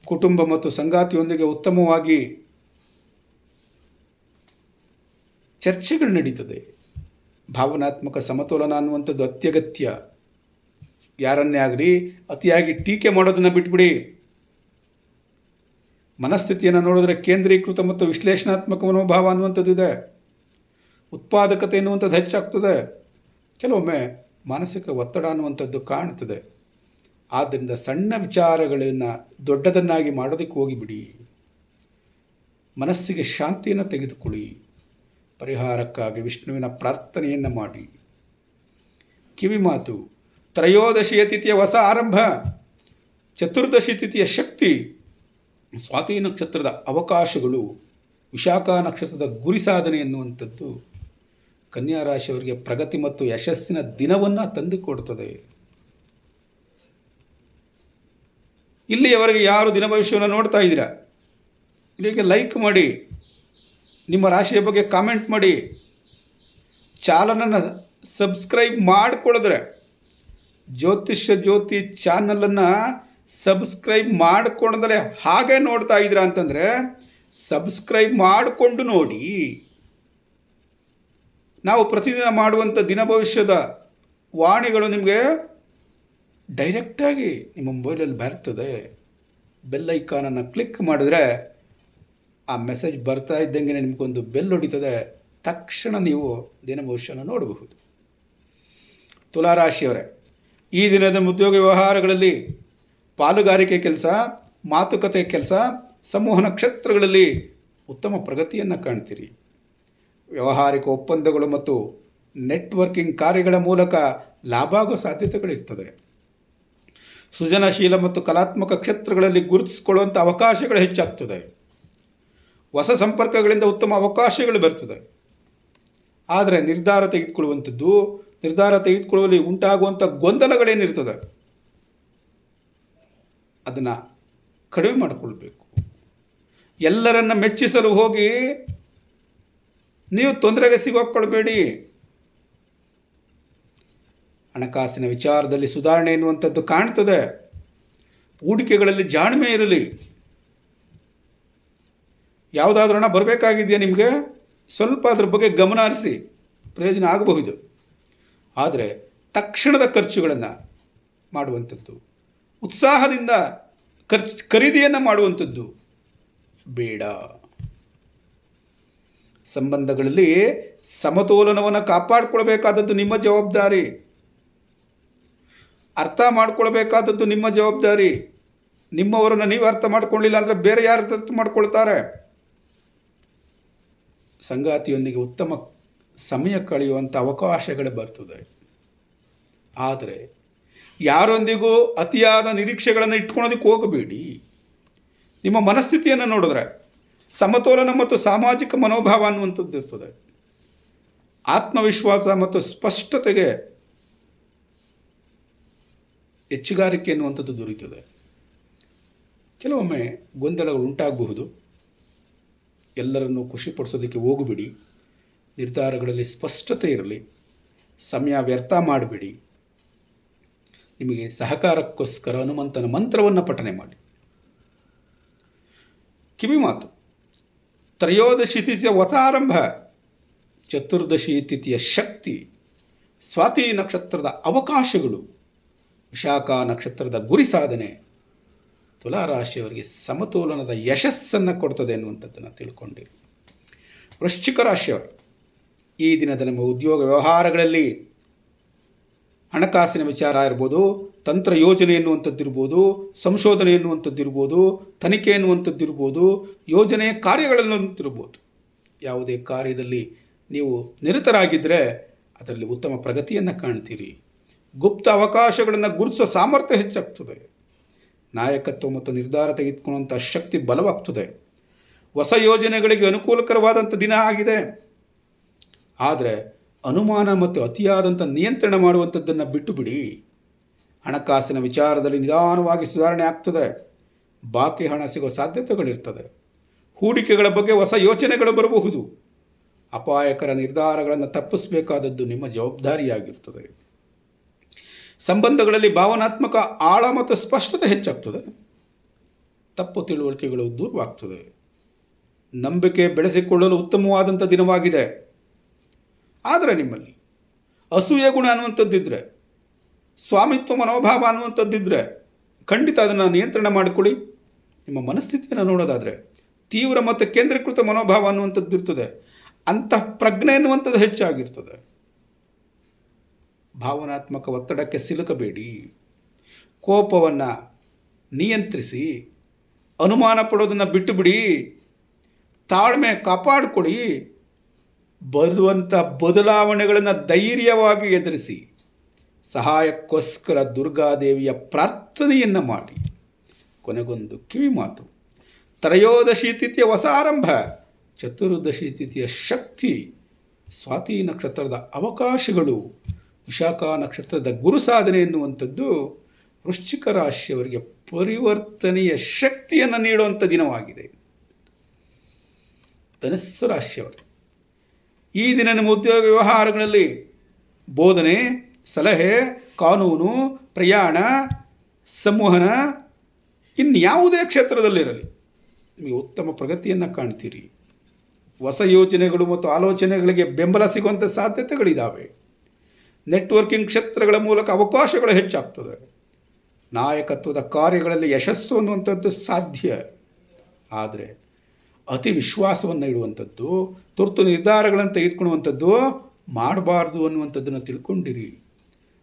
ಕುಟುಂಬ ಮತ್ತು ಸಂಗಾತಿಯೊಂದಿಗೆ ಉತ್ತಮವಾಗಿ ಚರ್ಚೆಗಳು ನಡೀತದೆ. ಭಾವನಾತ್ಮಕ ಸಮತೋಲನ ಅನ್ನುವಂಥದ್ದು ಅತ್ಯಗತ್ಯ. ಯಾರನ್ನೇ ಆಗಲಿ ಅತಿಯಾಗಿ ಟೀಕೆ ಮಾಡೋದನ್ನು ಬಿಟ್ಬಿಡಿ. ಮನಸ್ಥಿತಿಯನ್ನು ನೋಡಿದ್ರೆ ಕೇಂದ್ರೀಕೃತ ಮತ್ತು ವಿಶ್ಲೇಷಣಾತ್ಮಕ ಮನೋಭಾವ ಅನ್ನುವಂಥದ್ದು ಇದೆ. ಉತ್ಪಾದಕತೆ ಎನ್ನುವಂಥದ್ದು ಹೆಚ್ಚಾಗ್ತದೆ. ಕೆಲವೊಮ್ಮೆ ಮಾನಸಿಕ ಒತ್ತಡ ಅನ್ನುವಂಥದ್ದು ಕಾಣ್ತದೆ. ಆದ್ದರಿಂದ ಸಣ್ಣ ವಿಚಾರಗಳನ್ನು ದೊಡ್ಡದನ್ನಾಗಿ ಮಾಡೋದಕ್ಕೆ ಹೋಗಿಬಿಡಿ. ಮನಸ್ಸಿಗೆ ಶಾಂತಿಯನ್ನು ತೆಗೆದುಕೊಳ್ಳಿ. ಪರಿಹಾರಕ್ಕಾಗಿ ವಿಷ್ಣುವಿನ ಪ್ರಾರ್ಥನೆಯನ್ನು ಮಾಡಿ. ಕಿವಿಮಾತು, ತ್ರಯೋದಶಿಯ ತಿಥಿಯ ಹೊಸ ಆರಂಭ, ಚತುರ್ದಶಿ ತಿಥಿಯ ಶಕ್ತಿ, ಸ್ವಾತಿ ನಕ್ಷತ್ರದ ಅವಕಾಶಗಳು, ವಿಶಾಖ ನಕ್ಷತ್ರದ ಗುರಿ ಸಾಧನೆ ಎನ್ನುವಂಥದ್ದು ಕನ್ಯಾ ರಾಶಿಯವರಿಗೆ ಪ್ರಗತಿ ಮತ್ತು ಯಶಸ್ಸಿನ ದಿನವನ್ನು ತಂದುಕೊಡ್ತದೆ. ಇಲ್ಲಿಯವರೆಗೆ ಯಾರು ದಿನ ಭವಿಷ್ಯವನ್ನು ನೋಡ್ತಾ ಇದ್ದೀರಾ, ಇಲ್ಲಿಗೆ ಲೈಕ್ ಮಾಡಿ, ನಿಮ್ಮ ರಾಶಿಯ ಬಗ್ಗೆ ಕಾಮೆಂಟ್ ಮಾಡಿ, ಚಾನಲನ್ನು ಸಬ್ಸ್ಕ್ರೈಬ್ ಮಾಡಿಕೊಳ್ಳಿದ್ರೆ, ಜ್ಯೋತಿಷ್ಯ ಜ್ಯೋತಿ ಚಾನಲನ್ನು ಸಬ್ಸ್ಕ್ರೈಬ್ ಮಾಡಿಕೊಂಡ್ರೆ ಹಾಗೆ ನೋಡ್ತಾ ಇದ್ದೀರಾ ಅಂತಂದರೆ ಸಬ್ಸ್ಕ್ರೈಬ್ ಮಾಡಿಕೊಂಡು ನೋಡಿ. ನಾವು ಪ್ರತಿದಿನ ಮಾಡುವಂಥ ದಿನ ಭವಿಷ್ಯದ ವಾಣಿಗಳು ನಿಮಗೆ ಡೈರೆಕ್ಟಾಗಿ ನಿಮ್ಮ ಮೊಬೈಲಲ್ಲಿ ಬರ್ತದೆ. ಬೆಲ್ ಐಕಾನನ್ನು ಕ್ಲಿಕ್ ಮಾಡಿದ್ರೆ ಆ ಮೆಸೇಜ್ ಬರ್ತಾ ಇದ್ದಂಗೆ ನಿಮಗೊಂದು ಬೆಲ್ ಹೊಡಿತದೆ. ತಕ್ಷಣ ನೀವು ದಿನ ಭವಿಷ್ಯನ ನೋಡಬಹುದು. ತುಲಾರಾಶಿಯವರೇ, ಈ ದಿನದ ಉದ್ಯೋಗ ವ್ಯವಹಾರಗಳಲ್ಲಿ, ಪಾಲುಗಾರಿಕೆ ಕೆಲಸ, ಮಾತುಕತೆ ಕೆಲಸ, ಸಂವಹನ ಕ್ಷೇತ್ರಗಳಲ್ಲಿ ಉತ್ತಮ ಪ್ರಗತಿಯನ್ನು ಕಾಣ್ತೀರಿ. ವ್ಯಾವಹಾರಿಕ ಒಪ್ಪಂದಗಳು ಮತ್ತು ನೆಟ್ವರ್ಕಿಂಗ್ ಕಾರ್ಯಗಳ ಮೂಲಕ ಲಾಭ ಆಗೋ ಸಾಧ್ಯತೆಗಳಿರ್ತದೆ. ಸೃಜನಶೀಲ ಮತ್ತು ಕಲಾತ್ಮಕ ಕ್ಷೇತ್ರಗಳಲ್ಲಿ ಗುರುತಿಸಿಕೊಳ್ಳುವಂಥ ಅವಕಾಶಗಳು ಹೆಚ್ಚಾಗ್ತದೆ. ಹೊಸ ಸಂಪರ್ಕಗಳಿಂದ ಉತ್ತಮ ಅವಕಾಶಗಳು ಬರ್ತದೆ. ಆದರೆ ನಿರ್ಧಾರ ತೆಗೆದುಕೊಳ್ಳುವಲ್ಲಿ ಉಂಟಾಗುವಂಥ ಗೊಂದಲಗಳೇನಿರ್ತದೆ ಅದನ್ನು ಕಡಿಮೆ ಮಾಡಿಕೊಳ್ಬೇಕು. ಎಲ್ಲರನ್ನ ಮೆಚ್ಚಿಸಲು ಹೋಗಿ ನೀವು ತೊಂದರೆಗೆ ಸಿಗಾಕ್ಕೊಳ್ಬೇಡಿ. ಹಣಕಾಸಿನ ವಿಚಾರದಲ್ಲಿ ಸುಧಾರಣೆ ಎನ್ನುವಂಥದ್ದು ಕಾಣ್ತದೆ. ಹೂಡಿಕೆಗಳಲ್ಲಿ ಜಾಣ್ಮೆ ಇರಲಿ. ಯಾವುದಾದ್ರೂ ಹಣ ಬರಬೇಕಾಗಿದೆಯಾ ನಿಮಗೆ, ಸ್ವಲ್ಪ ಅದ್ರ ಬಗ್ಗೆ ಗಮನ ಹರಿಸಿ, ಪ್ರಯೋಜನ ಆಗಬಹುದು. ಆದರೆ ತಕ್ಷಣದ ಖರ್ಚುಗಳನ್ನು ಮಾಡುವಂಥದ್ದು, ಉತ್ಸಾಹದಿಂದ ಖರೀದಿಯನ್ನು ಮಾಡುವಂಥದ್ದು ಬೇಡ. ಸಂಬಂಧಗಳಲ್ಲಿ ಸಮತೋಲನವನ್ನು ಕಾಪಾಡಿಕೊಳ್ಬೇಕಾದದ್ದು ನಿಮ್ಮ ಜವಾಬ್ದಾರಿ. ಅರ್ಥ ಮಾಡ್ಕೊಳ್ಬೇಕಾದದ್ದು ನಿಮ್ಮ ಜವಾಬ್ದಾರಿ. ನಿಮ್ಮವರನ್ನು ನೀವು ಅರ್ಥ ಮಾಡ್ಕೊಳ್ಳಿಲ್ಲ ಅಂದರೆ ಬೇರೆ ಯಾರು ಅರ್ಥ ಮಾಡ್ಕೊಳ್ತಾರೆ. ಸಂಗಾತಿಯೊಂದಿಗೆ ಉತ್ತಮ ಸಮಯ ಕಳೆಯುವಂಥ ಅವಕಾಶಗಳು ಬರ್ತದೆ. ಆದರೆ ಯಾರೊಂದಿಗೂ ಅತಿಯಾದ ನಿರೀಕ್ಷೆಗಳನ್ನು ಇಟ್ಕೊಳ್ಳೋದಕ್ಕೆ ಹೋಗಬೇಡಿ. ನಿಮ್ಮ ಮನಸ್ಥಿತಿಯನ್ನು ನೋಡಿದ್ರೆ ಸಮತೋಲನ ಮತ್ತು ಸಾಮಾಜಿಕ ಮನೋಭಾವ ಅನ್ನುವಂಥದ್ದು ಇರ್ತದೆ. ಆತ್ಮವಿಶ್ವಾಸ ಮತ್ತು ಸ್ಪಷ್ಟತೆಗೆ ಹೆಚ್ಚುಗಾರಿಕೆ ಎನ್ನುವಂಥದ್ದು ದೊರೆಯುತ್ತದೆ. ಕೆಲವೊಮ್ಮೆ ಗೊಂದಲಗಳು ಉಂಟಾಗಬಹುದು. ಎಲ್ಲರನ್ನೂ ಖುಷಿಪಡಿಸೋದಕ್ಕೆ ಹೋಗಬೇಡಿ. ನಿರ್ಧಾರಗಳಲ್ಲಿ ಸ್ಪಷ್ಟತೆ ಇರಲಿ. ಸಮಯ ವ್ಯರ್ಥ ಮಾಡಬೇಡಿ. ನಿಮಗೆ ಸಹಕಾರಕ್ಕೋಸ್ಕರ ಹನುಮಂತನ ಮಂತ್ರವನ್ನು ಪಠನೆ ಮಾಡಿ. ಕಿವಿಮಾತು: ತ್ರಯೋದಶಿ ತಿಥಿಯ ವತಾರಂಭ, ಚತುರ್ದಶಿ ತಿಥಿಯ ಶಕ್ತಿ, ಸ್ವಾತಿ ನಕ್ಷತ್ರದ ಅವಕಾಶಗಳು, ವಿಶಾಖ ನಕ್ಷತ್ರದ ಗುರಿ ಸಾಧನೆ ತುಲಾರಾಶಿಯವರಿಗೆ ಸಮತೋಲನದ ಯಶಸ್ಸನ್ನು ಕೊಡ್ತದೆ ಎನ್ನುವಂಥದ್ದನ್ನು ತಿಳ್ಕೊಂಡಿರಿ. ವೃಶ್ಚಿಕ ರಾಶಿಯವರು, ಈ ದಿನದ ನಮ್ಮ ಉದ್ಯೋಗ ವ್ಯವಹಾರಗಳಲ್ಲಿ ಹಣಕಾಸಿನ ವಿಚಾರ ಇರ್ಬೋದು, ತಂತ್ರ ಯೋಜನೆ ಎನ್ನುವಂಥದ್ದಿರ್ಬೋದು, ಸಂಶೋಧನೆ ಎನ್ನುವಂಥದ್ದಿರ್ಬೋದು, ತನಿಖೆ ಎನ್ನುವಂಥದ್ದಿರ್ಬೋದು, ಯೋಜನೆಯ ಕಾರ್ಯಗಳನ್ನಂತಿರ್ಬೋದು. ಯಾವುದೇ ಕಾರ್ಯದಲ್ಲಿ ನೀವು ನಿರತರಾಗಿದ್ದರೆ ಅದರಲ್ಲಿ ಉತ್ತಮ ಪ್ರಗತಿಯನ್ನು ಕಾಣ್ತೀರಿ. ಗುಪ್ತ ಅವಕಾಶಗಳನ್ನು ಗುರುತಿಸೋ ಸಾಮರ್ಥ್ಯ ಹೆಚ್ಚಾಗ್ತದೆ. ನಾಯಕತ್ವ ಮತ್ತು ನಿರ್ಧಾರ ತೆಗೆದುಕೊಳ್ಳುವಂಥ ಶಕ್ತಿ ಬಲವಾಗ್ತದೆ. ಹೊಸ ಯೋಜನೆಗಳಿಗೆ ಅನುಕೂಲಕರವಾದಂಥ ದಿನ ಆಗಿದೆ. ಆದರೆ ಅನುಮಾನ ಮತ್ತು ಅತಿಯಾದಂಥ ನಿಯಂತ್ರಣ ಮಾಡುವಂಥದ್ದನ್ನು ಬಿಟ್ಟು ಬಿಡಿ. ಹಣಕಾಸಿನ ವಿಚಾರದಲ್ಲಿ ನಿಧಾನವಾಗಿ ಸುಧಾರಣೆ ಆಗ್ತದೆ. ಬಾಕಿ ಹಣ ಸಿಗೋ ಸಾಧ್ಯತೆಗಳಿರ್ತದೆ. ಹೂಡಿಕೆಗಳ ಬಗ್ಗೆ ಹೊಸ ಯೋಚನೆಗಳು ಬರಬಹುದು. ಅಪಾಯಕರ ನಿರ್ಧಾರಗಳನ್ನು ತಪ್ಪಿಸಬೇಕಾದದ್ದು ನಿಮ್ಮ ಜವಾಬ್ದಾರಿಯಾಗಿರ್ತದೆ. ಸಂಬಂಧಗಳಲ್ಲಿ ಭಾವನಾತ್ಮಕ ಆಳ ಮತ್ತು ಸ್ಪಷ್ಟತೆ ಹೆಚ್ಚಾಗ್ತದೆ. ತಪ್ಪು ತಿಳುವಳಿಕೆಗಳು ದೂರವಾಗ್ತದೆ. ನಂಬಿಕೆ ಬೆಳೆಸಿಕೊಳ್ಳಲು ಉತ್ತಮವಾದಂಥ ದಿನವಾಗಿದೆ. ಆದರೆ ನಿಮ್ಮಲ್ಲಿ ಅಸೂಯೆ ಗುಣ ಅನ್ನುವಂಥದ್ದಿದ್ದರೆ, ಸ್ವಾಮಿತ್ವ ಮನೋಭಾವ ಅನ್ನುವಂಥದ್ದಿದ್ದರೆ ಖಂಡಿತ ಅದನ್ನು ನಿಯಂತ್ರಣ ಮಾಡಿಕೊಳ್ಳಿ. ನಿಮ್ಮ ಮನಸ್ಥಿತಿಯನ್ನು ನೋಡೋದಾದರೆ ತೀವ್ರ ಮತ್ತು ಕೇಂದ್ರೀಕೃತ ಮನೋಭಾವ ಅನ್ನುವಂಥದ್ದು ಇರ್ತದೆ. ಅಂತಃ ಪ್ರಜ್ಞೆ ಅನ್ನುವಂಥದ್ದು ಹೆಚ್ಚಾಗಿರ್ತದೆ. ಭಾವನಾತ್ಮಕ ಒತ್ತಡಕ್ಕೆ ಸಿಲುಕಬೇಡಿ. ಕೋಪವನ್ನು ನಿಯಂತ್ರಿಸಿ. ಅನುಮಾನ ಪಡೋದನ್ನು ಬಿಟ್ಟು ಬಿಡಿ. ತಾಳ್ಮೆ ಕಾಪಾಡಿಕೊಳ್ಳಿ. ಬರುವಂಥ ಬದಲಾವಣೆಗಳನ್ನು ಧೈರ್ಯವಾಗಿ ಎದುರಿಸಿ. ಸಹಾಯಕ್ಕೋಸ್ಕರ ದುರ್ಗಾದೇವಿಯ ಪ್ರಾರ್ಥನೆಯನ್ನು ಮಾಡಿ. ಕೊನೆಗೊಂದು ಕಿವಿ ಮಾತು: ತ್ರಯೋದಶಿ ತಿಥಿಯ ಹೊಸ ಆರಂಭ, ಚತುರ್ದಶಿ ತಿಥಿಯ ಶಕ್ತಿ, ಸ್ವಾತಿ ನಕ್ಷತ್ರದ ಅವಕಾಶಗಳು, ವಿಶಾಖ ನಕ್ಷತ್ರದ ಗುರು ಸಾಧನೆ ಎನ್ನುವಂಥದ್ದು ವೃಶ್ಚಿಕ ರಾಶಿಯವರಿಗೆ ಪರಿವರ್ತನೆಯ ಶಕ್ತಿಯನ್ನು ನೀಡುವಂಥ ದಿನವಾಗಿದೆ. ಧನಸ್ಸು ರಾಶಿಯವರು ಈ ದಿನ ನಿಮ್ಮ ಉದ್ಯೋಗ ವ್ಯವಹಾರಗಳಲ್ಲಿ ಬೋಧನೆ, ಸಲಹೆ, ಕಾನೂನು, ಪ್ರಯಾಣ, ಸಂವಹನ ಇನ್ಯಾವುದೇ ಕ್ಷೇತ್ರದಲ್ಲಿರಲಿ ನಿಮಗೆ ಉತ್ತಮ ಪ್ರಗತಿಯನ್ನು ಕಾಣ್ತೀರಿ. ಹೊಸ ಯೋಚನೆಗಳು ಮತ್ತು ಆಲೋಚನೆಗಳಿಗೆ ಬೆಂಬಲ ಸಿಗುವಂಥ ಸಾಧ್ಯತೆಗಳಿದ್ದಾವೆ. ನೆಟ್ವರ್ಕಿಂಗ್ ಕ್ಷೇತ್ರಗಳ ಮೂಲಕ ಅವಕಾಶಗಳು ಹೆಚ್ಚಾಗ್ತದೆ. ನಾಯಕತ್ವದ ಕಾರ್ಯಗಳಲ್ಲಿ ಯಶಸ್ಸು ಅನ್ನುವಂಥದ್ದು ಸಾಧ್ಯ. ಆದರೆ ಅತಿ ವಿಶ್ವಾಸವನ್ನು ಇಡುವಂಥದ್ದು, ತುರ್ತು ನಿರ್ಧಾರಗಳನ್ನು ತೆಗೆದುಕೊಳ್ಳುವಂಥದ್ದು ಮಾಡಬಾರ್ದು ಅನ್ನುವಂಥದ್ದನ್ನು ತಿಳ್ಕೊಂಡಿರಿ.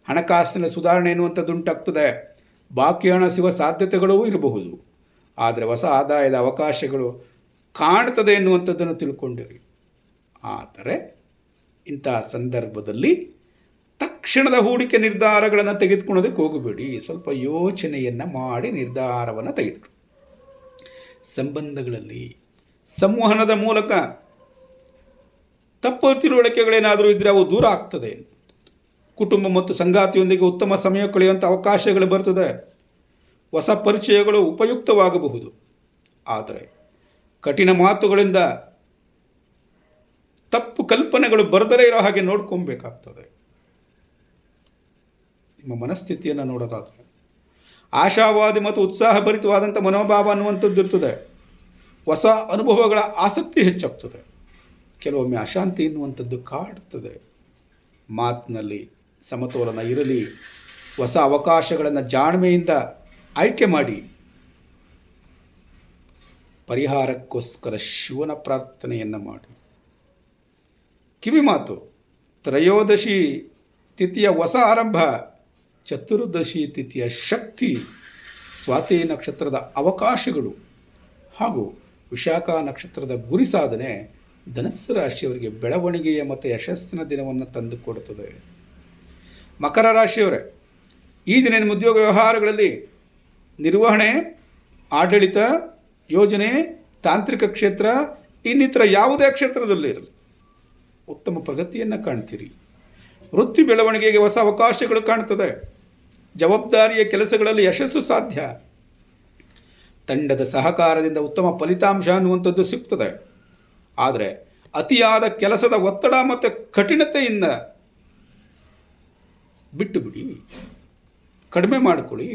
ಹಣಕಾಸಿನ ಸುಧಾರಣೆ ಎನ್ನುವಂಥದ್ದು ಉಂಟಾಗ್ತದೆ. ಬಾಕಿ ಹಣ ಸಿಗುವ ಸಾಧ್ಯತೆಗಳೂ ಇರಬಹುದು. ಆದರೆ ಹೊಸ ಆದಾಯದ ಅವಕಾಶಗಳು ಕಾಣ್ತದೆ ಎನ್ನುವಂಥದ್ದನ್ನು ತಿಳ್ಕೊಂಡಿರಿ. ಆದರೆ ಇಂತಹ ಸಂದರ್ಭದಲ್ಲಿ ತಕ್ಷಣದ ಹೂಡಿಕೆ ನಿರ್ಧಾರಗಳನ್ನು ತೆಗೆದುಕೊಳ್ಳೋದಕ್ಕೆ ಹೋಗಬೇಡಿ. ಸ್ವಲ್ಪ ಯೋಚನೆಯನ್ನು ಮಾಡಿ ನಿರ್ಧಾರವನ್ನು ತೆಗೆದುಕೊಳ್ಳಿ. ಸಂಬಂಧಗಳಲ್ಲಿ ಸಂವಹನದ ಮೂಲಕ ತಪ್ಪು ತಿಳುವಳಿಕೆಗಳೇನಾದರೂ ಇದ್ದರೆ ಅವು ದೂರ ಆಗ್ತದೆ. ಕುಟುಂಬ ಮತ್ತು ಸಂಗಾತಿಯೊಂದಿಗೆ ಉತ್ತಮ ಸಮಯ ಕಳೆಯುವಂಥ ಅವಕಾಶಗಳು ಬರ್ತದೆ. ಹೊಸ ಪರಿಚಯಗಳು ಉಪಯುಕ್ತವಾಗಬಹುದು. ಆದರೆ ಕಠಿಣ ಮಾತುಗಳಿಂದ ತಪ್ಪು ಕಲ್ಪನೆಗಳು ಬರದಲೇ ಇರೋ ಹಾಗೆ ನೋಡ್ಕೊಬೇಕಾಗ್ತದೆ. ನಿಮ್ಮ ಮನಸ್ಥಿತಿಯನ್ನು ನೋಡೋದಾದರೆ ಆಶಾವಾದಿ ಮತ್ತು ಉತ್ಸಾಹಭರಿತವಾದಂಥ ಮನೋಭಾವ ಅನ್ನುವಂಥದ್ದು ಇರ್ತದೆ. ಹೊಸ ಅನುಭವಗಳ ಆಸಕ್ತಿ ಹೆಚ್ಚಾಗ್ತದೆ. ಕೆಲವೊಮ್ಮೆ ಅಶಾಂತಿ ಎನ್ನುವಂಥದ್ದು ಕಾಡ್ತದೆ. ಮಾತಿನಲ್ಲಿ ಸಮತೋಲನ ಇರಲಿ. ಹೊಸ ಅವಕಾಶಗಳನ್ನು ಜಾಣ್ಮೆಯಿಂದ ಆಯ್ಕೆ ಮಾಡಿ. ಪರಿಹಾರಕ್ಕೋಸ್ಕರ ಶಿವನ ಪ್ರಾರ್ಥನೆಯನ್ನು ಮಾಡಿ. ಕಿವಿಮಾತು: ತ್ರಯೋದಶಿ ತಿಥಿಯ ಹೊಸ ಆರಂಭ, ಚತುರ್ದಶಿ ತಿಥಿಯ ಶಕ್ತಿ, ಸ್ವಾತಿ ನಕ್ಷತ್ರದ ಅವಕಾಶಗಳು ಹಾಗೂ ವಿಶಾಖ ನಕ್ಷತ್ರದ ಗುರಿ ಸಾಧನೆ ಧನಸ್ಸು ರಾಶಿಯವರಿಗೆ ಬೆಳವಣಿಗೆಯ ಮತ್ತು ಯಶಸ್ಸಿನ ದಿನವನ್ನು ತಂದುಕೊಡುತ್ತದೆ. ಮಕರ ರಾಶಿಯವರೇ, ಈ ದಿನ ನಿಮ್ಮ ಉದ್ಯೋಗ ವ್ಯವಹಾರಗಳಲ್ಲಿ ನಿರ್ವಹಣೆ, ಆಡಳಿತ, ಯೋಜನೆ, ತಾಂತ್ರಿಕ ಕ್ಷೇತ್ರ ಇನ್ನಿತರ ಯಾವುದೇ ಕ್ಷೇತ್ರದಲ್ಲಿ ಇರಲಿ ಉತ್ತಮ ಪ್ರಗತಿಯನ್ನು ಕಾಣ್ತೀರಿ. ವೃತ್ತಿ ಬೆಳವಣಿಗೆಗೆ ಹೊಸ ಅವಕಾಶಗಳು ಕಾಣ್ತದೆ. ಜವಾಬ್ದಾರಿಯ ಕೆಲಸಗಳಲ್ಲಿ ಯಶಸ್ಸು ಸಾಧ್ಯ. ತಂಡದ ಸಹಕಾರದಿಂದ ಉತ್ತಮ ಫಲಿತಾಂಶ ಅನ್ನುವಂಥದ್ದು ಸಿಗ್ತದೆ. ಆದರೆ ಅತಿಯಾದ ಕೆಲಸದ ಒತ್ತಡ ಮತ್ತು ಕಠಿಣತೆಯಿಂದ ಬಿಟ್ಟು ಬಿಡಿ, ಕಡಿಮೆ ಮಾಡಿಕೊಳ್ಳಿ.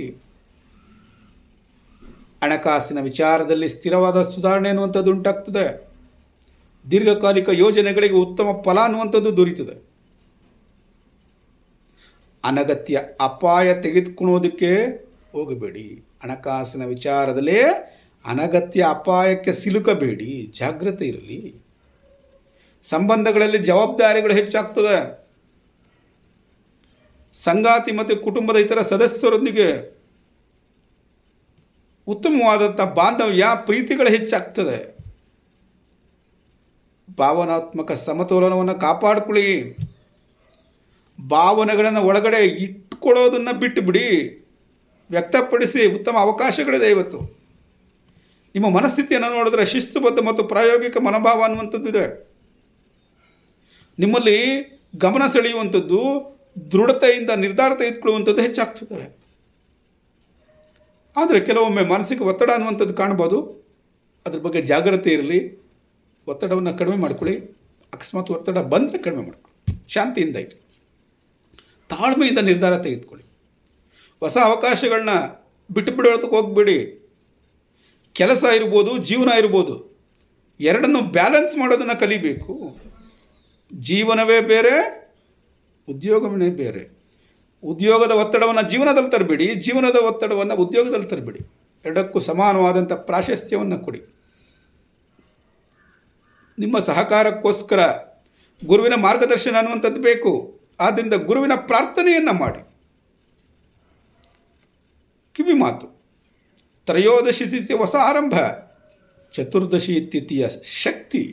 ಹಣಕಾಸಿನ ವಿಚಾರದಲ್ಲಿ ಸ್ಥಿರವಾದ ಸುಧಾರಣೆ ಅನ್ನುವಂಥದ್ದು ಉಂಟಾಗ್ತದೆ. ದೀರ್ಘಕಾಲಿಕ ಯೋಜನೆಗಳಿಗೆ ಉತ್ತಮ ಫಲ ಅನ್ನುವಂಥದ್ದು ದೊರೀತದೆ. ಅನಗತ್ಯ ಅಪಾಯ ತೆಗೆದುಕೊಳ್ಳೋದಕ್ಕೆ ಹೋಗಬೇಡಿ. ಹಣಕಾಸಿನ ವಿಚಾರದಲ್ಲೇ ಅನಗತ್ಯ ಅಪಾಯಕ್ಕೆ ಸಿಲುಕಬೇಡಿ, ಜಾಗ್ರತೆ ಇರಲಿ. ಸಂಬಂಧಗಳಲ್ಲಿ ಜವಾಬ್ದಾರಿಗಳು ಹೆಚ್ಚಾಗ್ತದೆ. ಸಂಗಾತಿ ಮತ್ತು ಕುಟುಂಬದ ಇತರ ಸದಸ್ಯರೊಂದಿಗೆ ಉತ್ತಮವಾದಂಥ ಬಾಂಧವ್ಯ, ಪ್ರೀತಿಗಳು ಹೆಚ್ಚಾಗ್ತದೆ. ಭಾವನಾತ್ಮಕ ಸಮತೋಲನವನ್ನು ಕಾಪಾಡಿಕೊಳ್ಳಿ. ಭಾವನೆಗಳನ್ನು ಒಳಗಡೆ ಇಟ್ಕೊಳ್ಳೋದನ್ನು ಬಿಟ್ಟು ಬಿಡಿ, ವ್ಯಕ್ತಪಡಿಸಿ. ಉತ್ತಮ ಅವಕಾಶಗಳಿದೆ ಇವತ್ತು. ನಿಮ್ಮ ಮನಸ್ಥಿತಿಯನ್ನು ನೋಡಿದ್ರೆ ಶಿಸ್ತುಬದ್ಧ ಮತ್ತು ಪ್ರಾಯೋಗಿಕ ಮನೋಭಾವ ಅನ್ನುವಂಥದ್ದು ಇದೆ. ನಿಮ್ಮಲ್ಲಿ ಗಮನ ಸೆಳೆಯುವಂಥದ್ದು, ದೃಢತೆಯಿಂದ ನಿರ್ಧಾರ ತೆಗೆದುಕೊಳ್ಳುವಂಥದ್ದು ಹೆಚ್ಚಾಗ್ತದೆ. ಆದರೆ ಕೆಲವೊಮ್ಮೆ ಮಾನಸಿಕ ಒತ್ತಡ ಅನ್ನುವಂಥದ್ದು ಕಾಣ್ಬೋದು. ಅದ್ರ ಬಗ್ಗೆ ಜಾಗ್ರತೆ ಇರಲಿ. ಒತ್ತಡವನ್ನು ಕಡಿಮೆ ಮಾಡ್ಕೊಳ್ಳಿ. ಅಕಸ್ಮಾತ್ ಒತ್ತಡ ಬಂದರೆ ಕಡಿಮೆ ಮಾಡ್ಕೊಳ್ಳಿ. ಶಾಂತಿಯಿಂದ ಇರಿ. ತಾಳ್ಮೆಯಿಂದ ನಿರ್ಧಾರ ತೆಗೆದುಕೊಳ್ಳಿ. ಹೊಸ ಅವಕಾಶಗಳನ್ನ ಬಿಟ್ಟು ಬಿಡೋದಕ್ಕೆ ಹೋಗಬೇಡಿ. ಕೆಲಸ ಇರ್ಬೋದು, ಜೀವನ ಇರ್ಬೋದು, ಎರಡನ್ನು ಬ್ಯಾಲೆನ್ಸ್ ಮಾಡೋದನ್ನು ಕಲಿಬೇಕು. ಜೀವನವೇ ಬೇರೆ, ಉದ್ಯೋಗವೇ ಬೇರೆ. ಉದ್ಯೋಗದ ಒತ್ತಡವನ್ನು ಜೀವನದಲ್ಲಿ ತರಬೇಡಿ, ಜೀವನದ ಒತ್ತಡವನ್ನು ಉದ್ಯೋಗದಲ್ಲಿ ತರಬೇಡಿ. ಎರಡಕ್ಕೂ ಸಮಾನವಾದಂಥ ಪ್ರಾಶಸ್ತ್ಯವನ್ನು ಕೊಡಿ. ನಿಮ್ಮ ಸಹಕಾರಕ್ಕೋಸ್ಕರ ಗುರುವಿನ ಮಾರ್ಗದರ್ಶನ ಅನ್ನುವಂಥದ್ದು ಬೇಕು. ಆದ್ದರಿಂದ ಗುರುವಿನ ಪ್ರಾರ್ಥನೆಯನ್ನು ಮಾಡಿ. ಕಿವಿ ಮಾತು: ತ್ರಯೋದಶಿ ತಿಥಿಯ ಹೊಸ ಆರಂಭ, ಚತುರ್ದಶಿ ತಿಥಿಯ ಶಕ್ತಿ,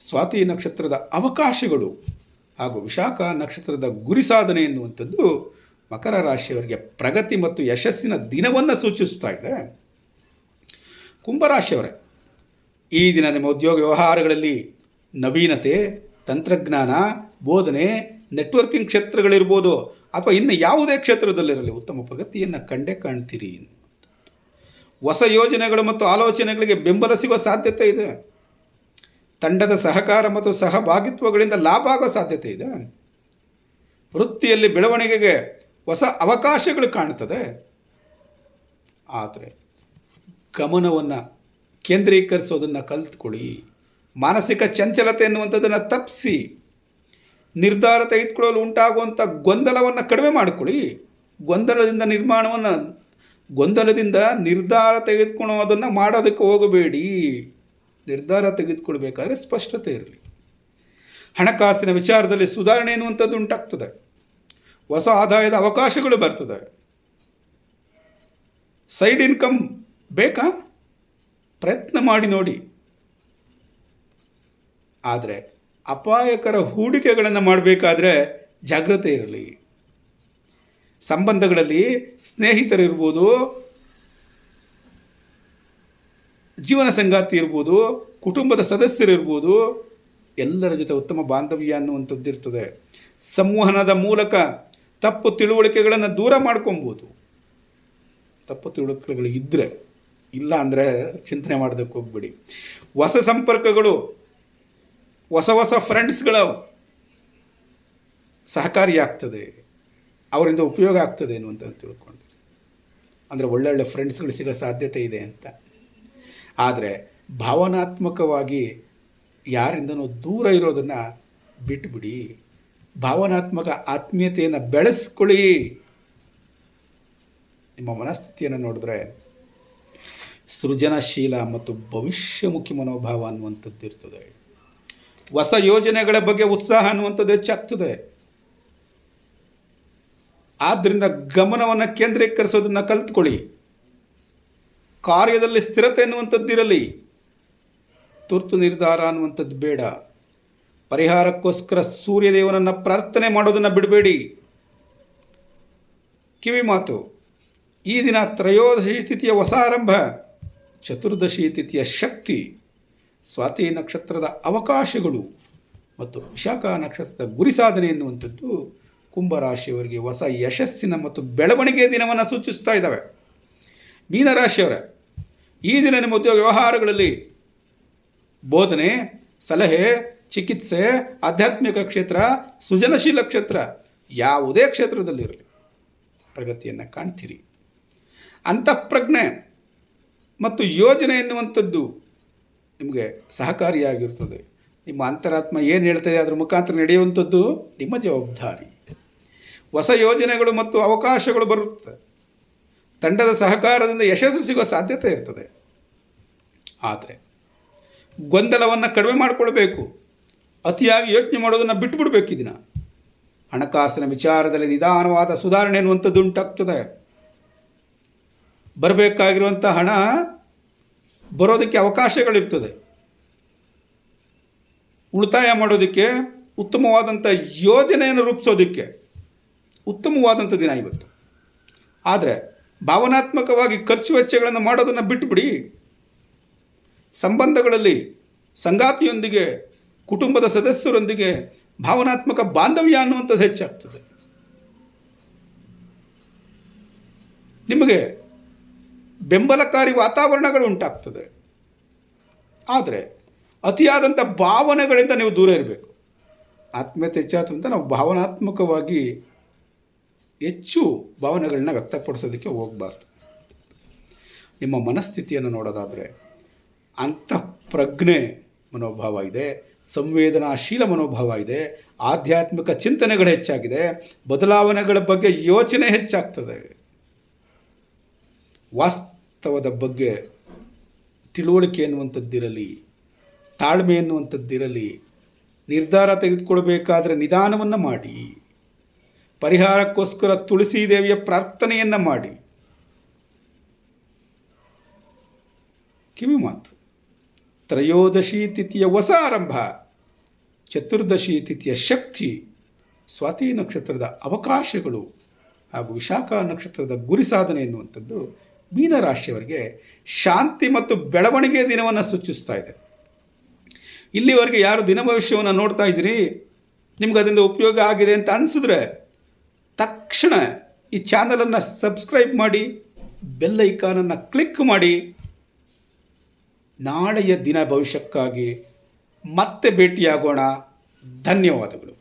ಸ್ವಾತಿ ನಕ್ಷತ್ರದ ಅವಕಾಶಗಳು ಹಾಗೂ ವಿಶಾಖ ನಕ್ಷತ್ರದ ಗುರಿ ಸಾಧನೆ ಎನ್ನುವಂಥದ್ದು ಮಕರ ರಾಶಿಯವರಿಗೆ ಪ್ರಗತಿ ಮತ್ತು ಯಶಸ್ಸಿನ ದಿನವನ್ನು ಸೂಚಿಸ್ತಾ ಇದೆ. ಕುಂಭರಾಶಿಯವರೇ, ಈ ದಿನ ನಿಮ್ಮ ಉದ್ಯೋಗ ವ್ಯವಹಾರಗಳಲ್ಲಿ ನವೀನತೆ, ತಂತ್ರಜ್ಞಾನ, ಬೋಧನೆ, ನೆಟ್ವರ್ಕಿಂಗ್ ಕ್ಷೇತ್ರಗಳಿರ್ಬೋದು ಅಥವಾ ಇನ್ನು ಯಾವುದೇ ಕ್ಷೇತ್ರದಲ್ಲಿರಲಿ ಉತ್ತಮ ಪ್ರಗತಿಯನ್ನು ಕಂಡೇ ಕಾಣ್ತೀರಿ. ಹೊಸ ಯೋಜನೆಗಳು ಮತ್ತು ಆಲೋಚನೆಗಳಿಗೆ ಬೆಂಬಲ ಸಿಗುವ ಸಾಧ್ಯತೆ ಇದೆ. ತಂಡದ ಸಹಕಾರ ಮತ್ತು ಸಹಭಾಗಿತ್ವಗಳಿಂದ ಲಾಭ ಆಗೋ ಸಾಧ್ಯತೆ ಇದೆ. ವೃತ್ತಿಯಲ್ಲಿ ಬೆಳವಣಿಗೆಗೆ ಹೊಸ ಅವಕಾಶಗಳು ಕಾಣ್ತದೆ. ಆದರೆ ಗಮನವನ್ನು ಕೇಂದ್ರೀಕರಿಸೋದನ್ನು ಕಲಿತ್ಕೊಳ್ಳಿ. ಮಾನಸಿಕ ಚಂಚಲತೆ ಎನ್ನುವಂಥದ್ದನ್ನು ತಪ್ಪಿಸಿ ನಿರ್ಧಾರ ತೆಗೆದುಕೊಳ್ಳಲು ಉಂಟಾಗುವಂಥ ಗೊಂದಲವನ್ನು ಕಡಿಮೆ ಮಾಡಿಕೊಳ್ಳಿ. ಗೊಂದಲದಿಂದ ನಿರ್ಧಾರ ತೆಗೆದುಕೊಳ್ಳೋದನ್ನು ಮಾಡೋದಕ್ಕೆ ಹೋಗಬೇಡಿ. ನಿರ್ಧಾರ ತೆಗೆದುಕೊಳ್ಬೇಕಾದ್ರೆ ಸ್ಪಷ್ಟತೆ ಇರಲಿ. ಹಣಕಾಸಿನ ವಿಚಾರದಲ್ಲಿ ಸುಧಾರಣೆ ಎನ್ನುವಂಥದ್ದು ಉಂಟಾಗ್ತದೆ. ಹೊಸ ಆದಾಯದ ಅವಕಾಶಗಳು ಬರ್ತದೆ. ಸೈಡ್ ಇನ್ಕಮ್ ಬೇಕಾ? ಪ್ರಯತ್ನ ಮಾಡಿ ನೋಡಿ. ಆದರೆ ಅಪಾಯಕರ ಹೂಡಿಕೆಗಳನ್ನು ಮಾಡಬೇಕಾದ್ರೆ ಜಾಗ್ರತೆ ಇರಲಿ. ಸಂಬಂಧಗಳಲ್ಲಿ ಸ್ನೇಹಿತರಿರ್ಬೋದು, ಜೀವನ ಸಂಗಾತಿ ಇರ್ಬೋದು, ಕುಟುಂಬದ ಸದಸ್ಯರಿರ್ಬೋದು, ಎಲ್ಲರ ಜೊತೆ ಉತ್ತಮ ಬಾಂಧವ್ಯ ಅನ್ನುವಂಥದ್ದು ಇರ್ತದೆ. ಸಂವಹನದ ಮೂಲಕ ತಪ್ಪು ತಿಳುವಳಿಕೆಗಳನ್ನು ದೂರ ಮಾಡ್ಕೊಬೋದು. ತಪ್ಪು ತಿಳುವಳಿಕೆಗಳು ಇದ್ದರೆ, ಇಲ್ಲ ಅಂದರೆ ಚಿಂತನೆ ಮಾಡೋದಕ್ಕೆ ಹೋಗ್ಬೇಡಿ. ಹೊಸ ಸಂಪರ್ಕಗಳು, ಹೊಸ ಫ್ರೆಂಡ್ಸ್ಗಳ ಸಹಕಾರಿಯಾಗ್ತದೆ, ಅವರಿಂದ ಉಪಯೋಗ ಆಗ್ತದೆ ಅನ್ನುವಂಥದ್ದು ತಿಳ್ಕೊಂಡಿರಿ. ಅಂದರೆ ಒಳ್ಳೊಳ್ಳೆ ಫ್ರೆಂಡ್ಸ್ಗಳು ಸಿಗೋ ಸಾಧ್ಯತೆ ಇದೆ ಅಂತ. ಆದರೆ ಭಾವನಾತ್ಮಕವಾಗಿ ಯಾರಿಂದನೂ ದೂರ ಇರೋದನ್ನು ಬಿಟ್ಟುಬಿಡಿ. ಭಾವನಾತ್ಮಕ ಆತ್ಮೀಯತೆಯನ್ನು ಬೆಳೆಸ್ಕೊಳ್ಳಿ. ನಿಮ್ಮ ಮನಸ್ಥಿತಿಯನ್ನು ನೋಡಿದ್ರೆ ಸೃಜನಶೀಲ ಮತ್ತು ಭವಿಷ್ಯಮುಖಿ ಮನೋಭಾವ ಅನ್ನುವಂಥದ್ದು ಇರ್ತದೆ. ಹೊಸ ಯೋಜನೆಗಳ ಬಗ್ಗೆ ಉತ್ಸಾಹ ಅನ್ನುವಂಥದ್ದು ಹೆಚ್ಚಾಗ್ತದೆ. ಆದ್ದರಿಂದ ಗಮನವನ್ನು ಕೇಂದ್ರೀಕರಿಸೋದನ್ನು ಕಲಿತ್ಕೊಳ್ಳಿ. ಕಾರ್ಯದಲ್ಲಿ ಸ್ಥಿರತೆ ಅನ್ನುವಂಥದ್ದಿರಲಿ. ತುರ್ತು ನಿರ್ಧಾರ ಅನ್ನುವಂಥದ್ದು ಬೇಡ. ಪರಿಹಾರಕ್ಕೋಸ್ಕರ ಸೂರ್ಯದೇವನನ್ನು ಪ್ರಾರ್ಥನೆ ಮಾಡೋದನ್ನು ಬಿಡಬೇಡಿ. ಕಿವಿ ಮಾತು, ಈ ದಿನ ತ್ರಯೋದಶಿ ತಿಥಿಯ ಹೊಸ ಆರಂಭ, ಚತುರ್ದಶಿ ತಿಥಿಯ ಶಕ್ತಿ, ಸ್ವಾತಿ ನಕ್ಷತ್ರದ ಅವಕಾಶಗಳು ಮತ್ತು ವಿಶಾಖ ನಕ್ಷತ್ರದ ಗುರಿ ಸಾಧನೆ ಎನ್ನುವಂಥದ್ದು ಕುಂಭರಾಶಿಯವರಿಗೆ ಹೊಸ ಯಶಸ್ಸಿನ ಮತ್ತು ಬೆಳವಣಿಗೆಯ ದಿನವನ್ನು ಸೂಚಿಸ್ತಾ ಇದ್ದಾವೆ. ಮೀನರಾಶಿಯವರ ಈ ದಿನ ನಿಮ್ಮ ಉದ್ಯೋಗ ವ್ಯವಹಾರಗಳಲ್ಲಿ ಬೋಧನೆ, ಸಲಹೆ, ಚಿಕಿತ್ಸೆ, ಆಧ್ಯಾತ್ಮಿಕ ಕ್ಷೇತ್ರ, ಸೃಜನಶೀಲ ಕ್ಷೇತ್ರ, ಯಾವುದೇ ಕ್ಷೇತ್ರದಲ್ಲಿರಲಿ ಪ್ರಗತಿಯನ್ನು ಕಾಣ್ತೀರಿ. ಅಂತಃಪ್ರಜ್ಞೆ ಮತ್ತು ಯೋಜನೆ ಎನ್ನುವಂಥದ್ದು ನಿಮಗೆ ಸಹಕಾರಿಯಾಗಿರ್ತದೆ. ನಿಮ್ಮ ಅಂತರಾತ್ಮ ಏನು ಹೇಳ್ತದೆ ಅದರ ಮುಖಾಂತರ ನಡೆಯುವಂಥದ್ದು ನಿಮ್ಮ ಜವಾಬ್ದಾರಿ. ಹೊಸ ಯೋಜನೆಗಳು ಮತ್ತು ಅವಕಾಶಗಳು ಬರುತ್ತದೆ. ತಂಡದ ಸಹಕಾರದಿಂದ ಯಶಸ್ಸು ಸಿಗುವ ಸಾಧ್ಯತೆ ಇರ್ತದೆ. ಆದರೆ ಗೊಂದಲವನ್ನು ಕಡಿಮೆ ಮಾಡಿಕೊಳ್ಬೇಕು. ಅತಿಯಾಗಿ ಯೋಚನೆ ಮಾಡೋದನ್ನು ಬಿಟ್ಟುಬಿಡ್ಬೇಕು. ಈ ದಿನ ಹಣಕಾಸಿನ ವಿಚಾರದಲ್ಲಿ ನಿಧಾನವಾದ ಸುಧಾರಣೆ ಎನ್ನುವಂಥದ್ದು ಉಂಟಾಗ್ತದೆ. ಬರಬೇಕಾಗಿರುವಂಥ ಹಣ ಬರೋದಕ್ಕೆ ಅವಕಾಶಗಳಿರ್ತದೆ. ಉಳಿತಾಯ ಮಾಡೋದಕ್ಕೆ, ಉತ್ತಮವಾದಂಥ ಯೋಜನೆಯನ್ನು ರೂಪಿಸೋದಕ್ಕೆ ಉತ್ತಮವಾದಂಥ ದಿನ ಇವತ್ತು. ಆದರೆ ಭಾವನಾತ್ಮಕವಾಗಿ ಖರ್ಚು ವೆಚ್ಚಗಳನ್ನು ಮಾಡೋದನ್ನು ಬಿಟ್ಟುಬಿಡಿ. ಸಂಬಂಧಗಳಲ್ಲಿ ಸಂಗಾತಿಯೊಂದಿಗೆ, ಕುಟುಂಬದ ಸದಸ್ಯರೊಂದಿಗೆ ಭಾವನಾತ್ಮಕ ಬಾಂಧವ್ಯ ಅನ್ನುವಂಥದ್ದು ಹೆಚ್ಚಾಗ್ತದೆ. ನಿಮಗೆ ಬೆಂಬಲಕಾರಿ ವಾತಾವರಣಗಳು ಉಂಟಾಗ್ತದೆ. ಆದರೆ ಅತಿಯಾದಂಥ ಭಾವನೆಗಳಿಂದ ನೀವು ದೂರ ಇರಬೇಕು. ಆತ್ಮೀಯತೆ ಹೆಚ್ಚಾಯ್ತು ಅಂತ ನಾವು ಭಾವನಾತ್ಮಕವಾಗಿ ಹೆಚ್ಚು ಭಾವನೆಗಳನ್ನ ವ್ಯಕ್ತಪಡಿಸೋದಕ್ಕೆ ಹೋಗಬಾರ್ದು. ನಿಮ್ಮ ಮನಸ್ಥಿತಿಯನ್ನು ನೋಡೋದಾದರೆ ಅಂತಃಪ್ರಜ್ಞೆ ಮನೋಭಾವ ಇದೆ, ಸಂವೇದನಾಶೀಲ ಮನೋಭಾವ ಇದೆ, ಆಧ್ಯಾತ್ಮಿಕ ಚಿಂತನೆಗಳು ಹೆಚ್ಚಾಗಿದೆ, ಬದಲಾವಣೆಗಳ ಬಗ್ಗೆ ಯೋಚನೆ ಹೆಚ್ಚಾಗ್ತದೆ. ವಾಸ್ತವದ ಬಗ್ಗೆ ತಿಳುವಳಿಕೆ ಎನ್ನುವಂಥದ್ದಿರಲಿ, ತಾಳ್ಮೆ ಎನ್ನುವಂಥದ್ದಿರಲಿ. ನಿರ್ಧಾರ ತೆಗೆದುಕೊಳ್ಬೇಕಾದ್ರೆ ನಿಧಾನವನ್ನು ಮಾಡಿ. ಪರಿಹಾರಕ್ಕೋಸ್ಕರ ತುಳಸಿ ದೇವಿಯ ಪ್ರಾರ್ಥನೆಯನ್ನು ಮಾಡಿ. ಕಿವಿ ಮಾತು, ತ್ರಯೋದಶಿ ತಿಥಿಯ ಹೊಸ ಆರಂಭ, ಚತುರ್ದಶಿ ತಿಥಿಯ ಶಕ್ತಿ, ಸ್ವಾತಿ ನಕ್ಷತ್ರದ ಅವಕಾಶಗಳು ಹಾಗೂ ವಿಶಾಖ ನಕ್ಷತ್ರದ ಗುರಿ ಸಾಧನೆ ಎನ್ನುವಂಥದ್ದು ಮೀನರಾಶಿಯವರಿಗೆ ಶಾಂತಿ ಮತ್ತು ಬೆಳವಣಿಗೆಯ ದಿನವನ್ನು ಸೂಚಿಸ್ತಾ ಇದೆ. ಇಲ್ಲಿವರೆಗೆ ಯಾರು ದಿನ ಭವಿಷ್ಯವನ್ನು ನೋಡ್ತಾ ಇದ್ದೀರಿ, ನಿಮ್ಗೆ ಅದರಿಂದ ಉಪಯೋಗ ಆಗಿದೆ ಅಂತ ಅನಿಸಿದ್ರೆ ತಕ್ಷಣ ಈ ಚಾನಲನ್ನು ಸಬ್ಸ್ಕ್ರೈಬ್ ಮಾಡಿ, ಬೆಲ್ ಐಕಾನನ್ನು ಕ್ಲಿಕ್ ಮಾಡಿ. ನಾಳೆಯ ದಿನ ಭವಿಷ್ಯಕ್ಕಾಗಿ ಮತ್ತೆ ಭೇಟಿಯಾಗೋಣ. ಧನ್ಯವಾದಗಳು.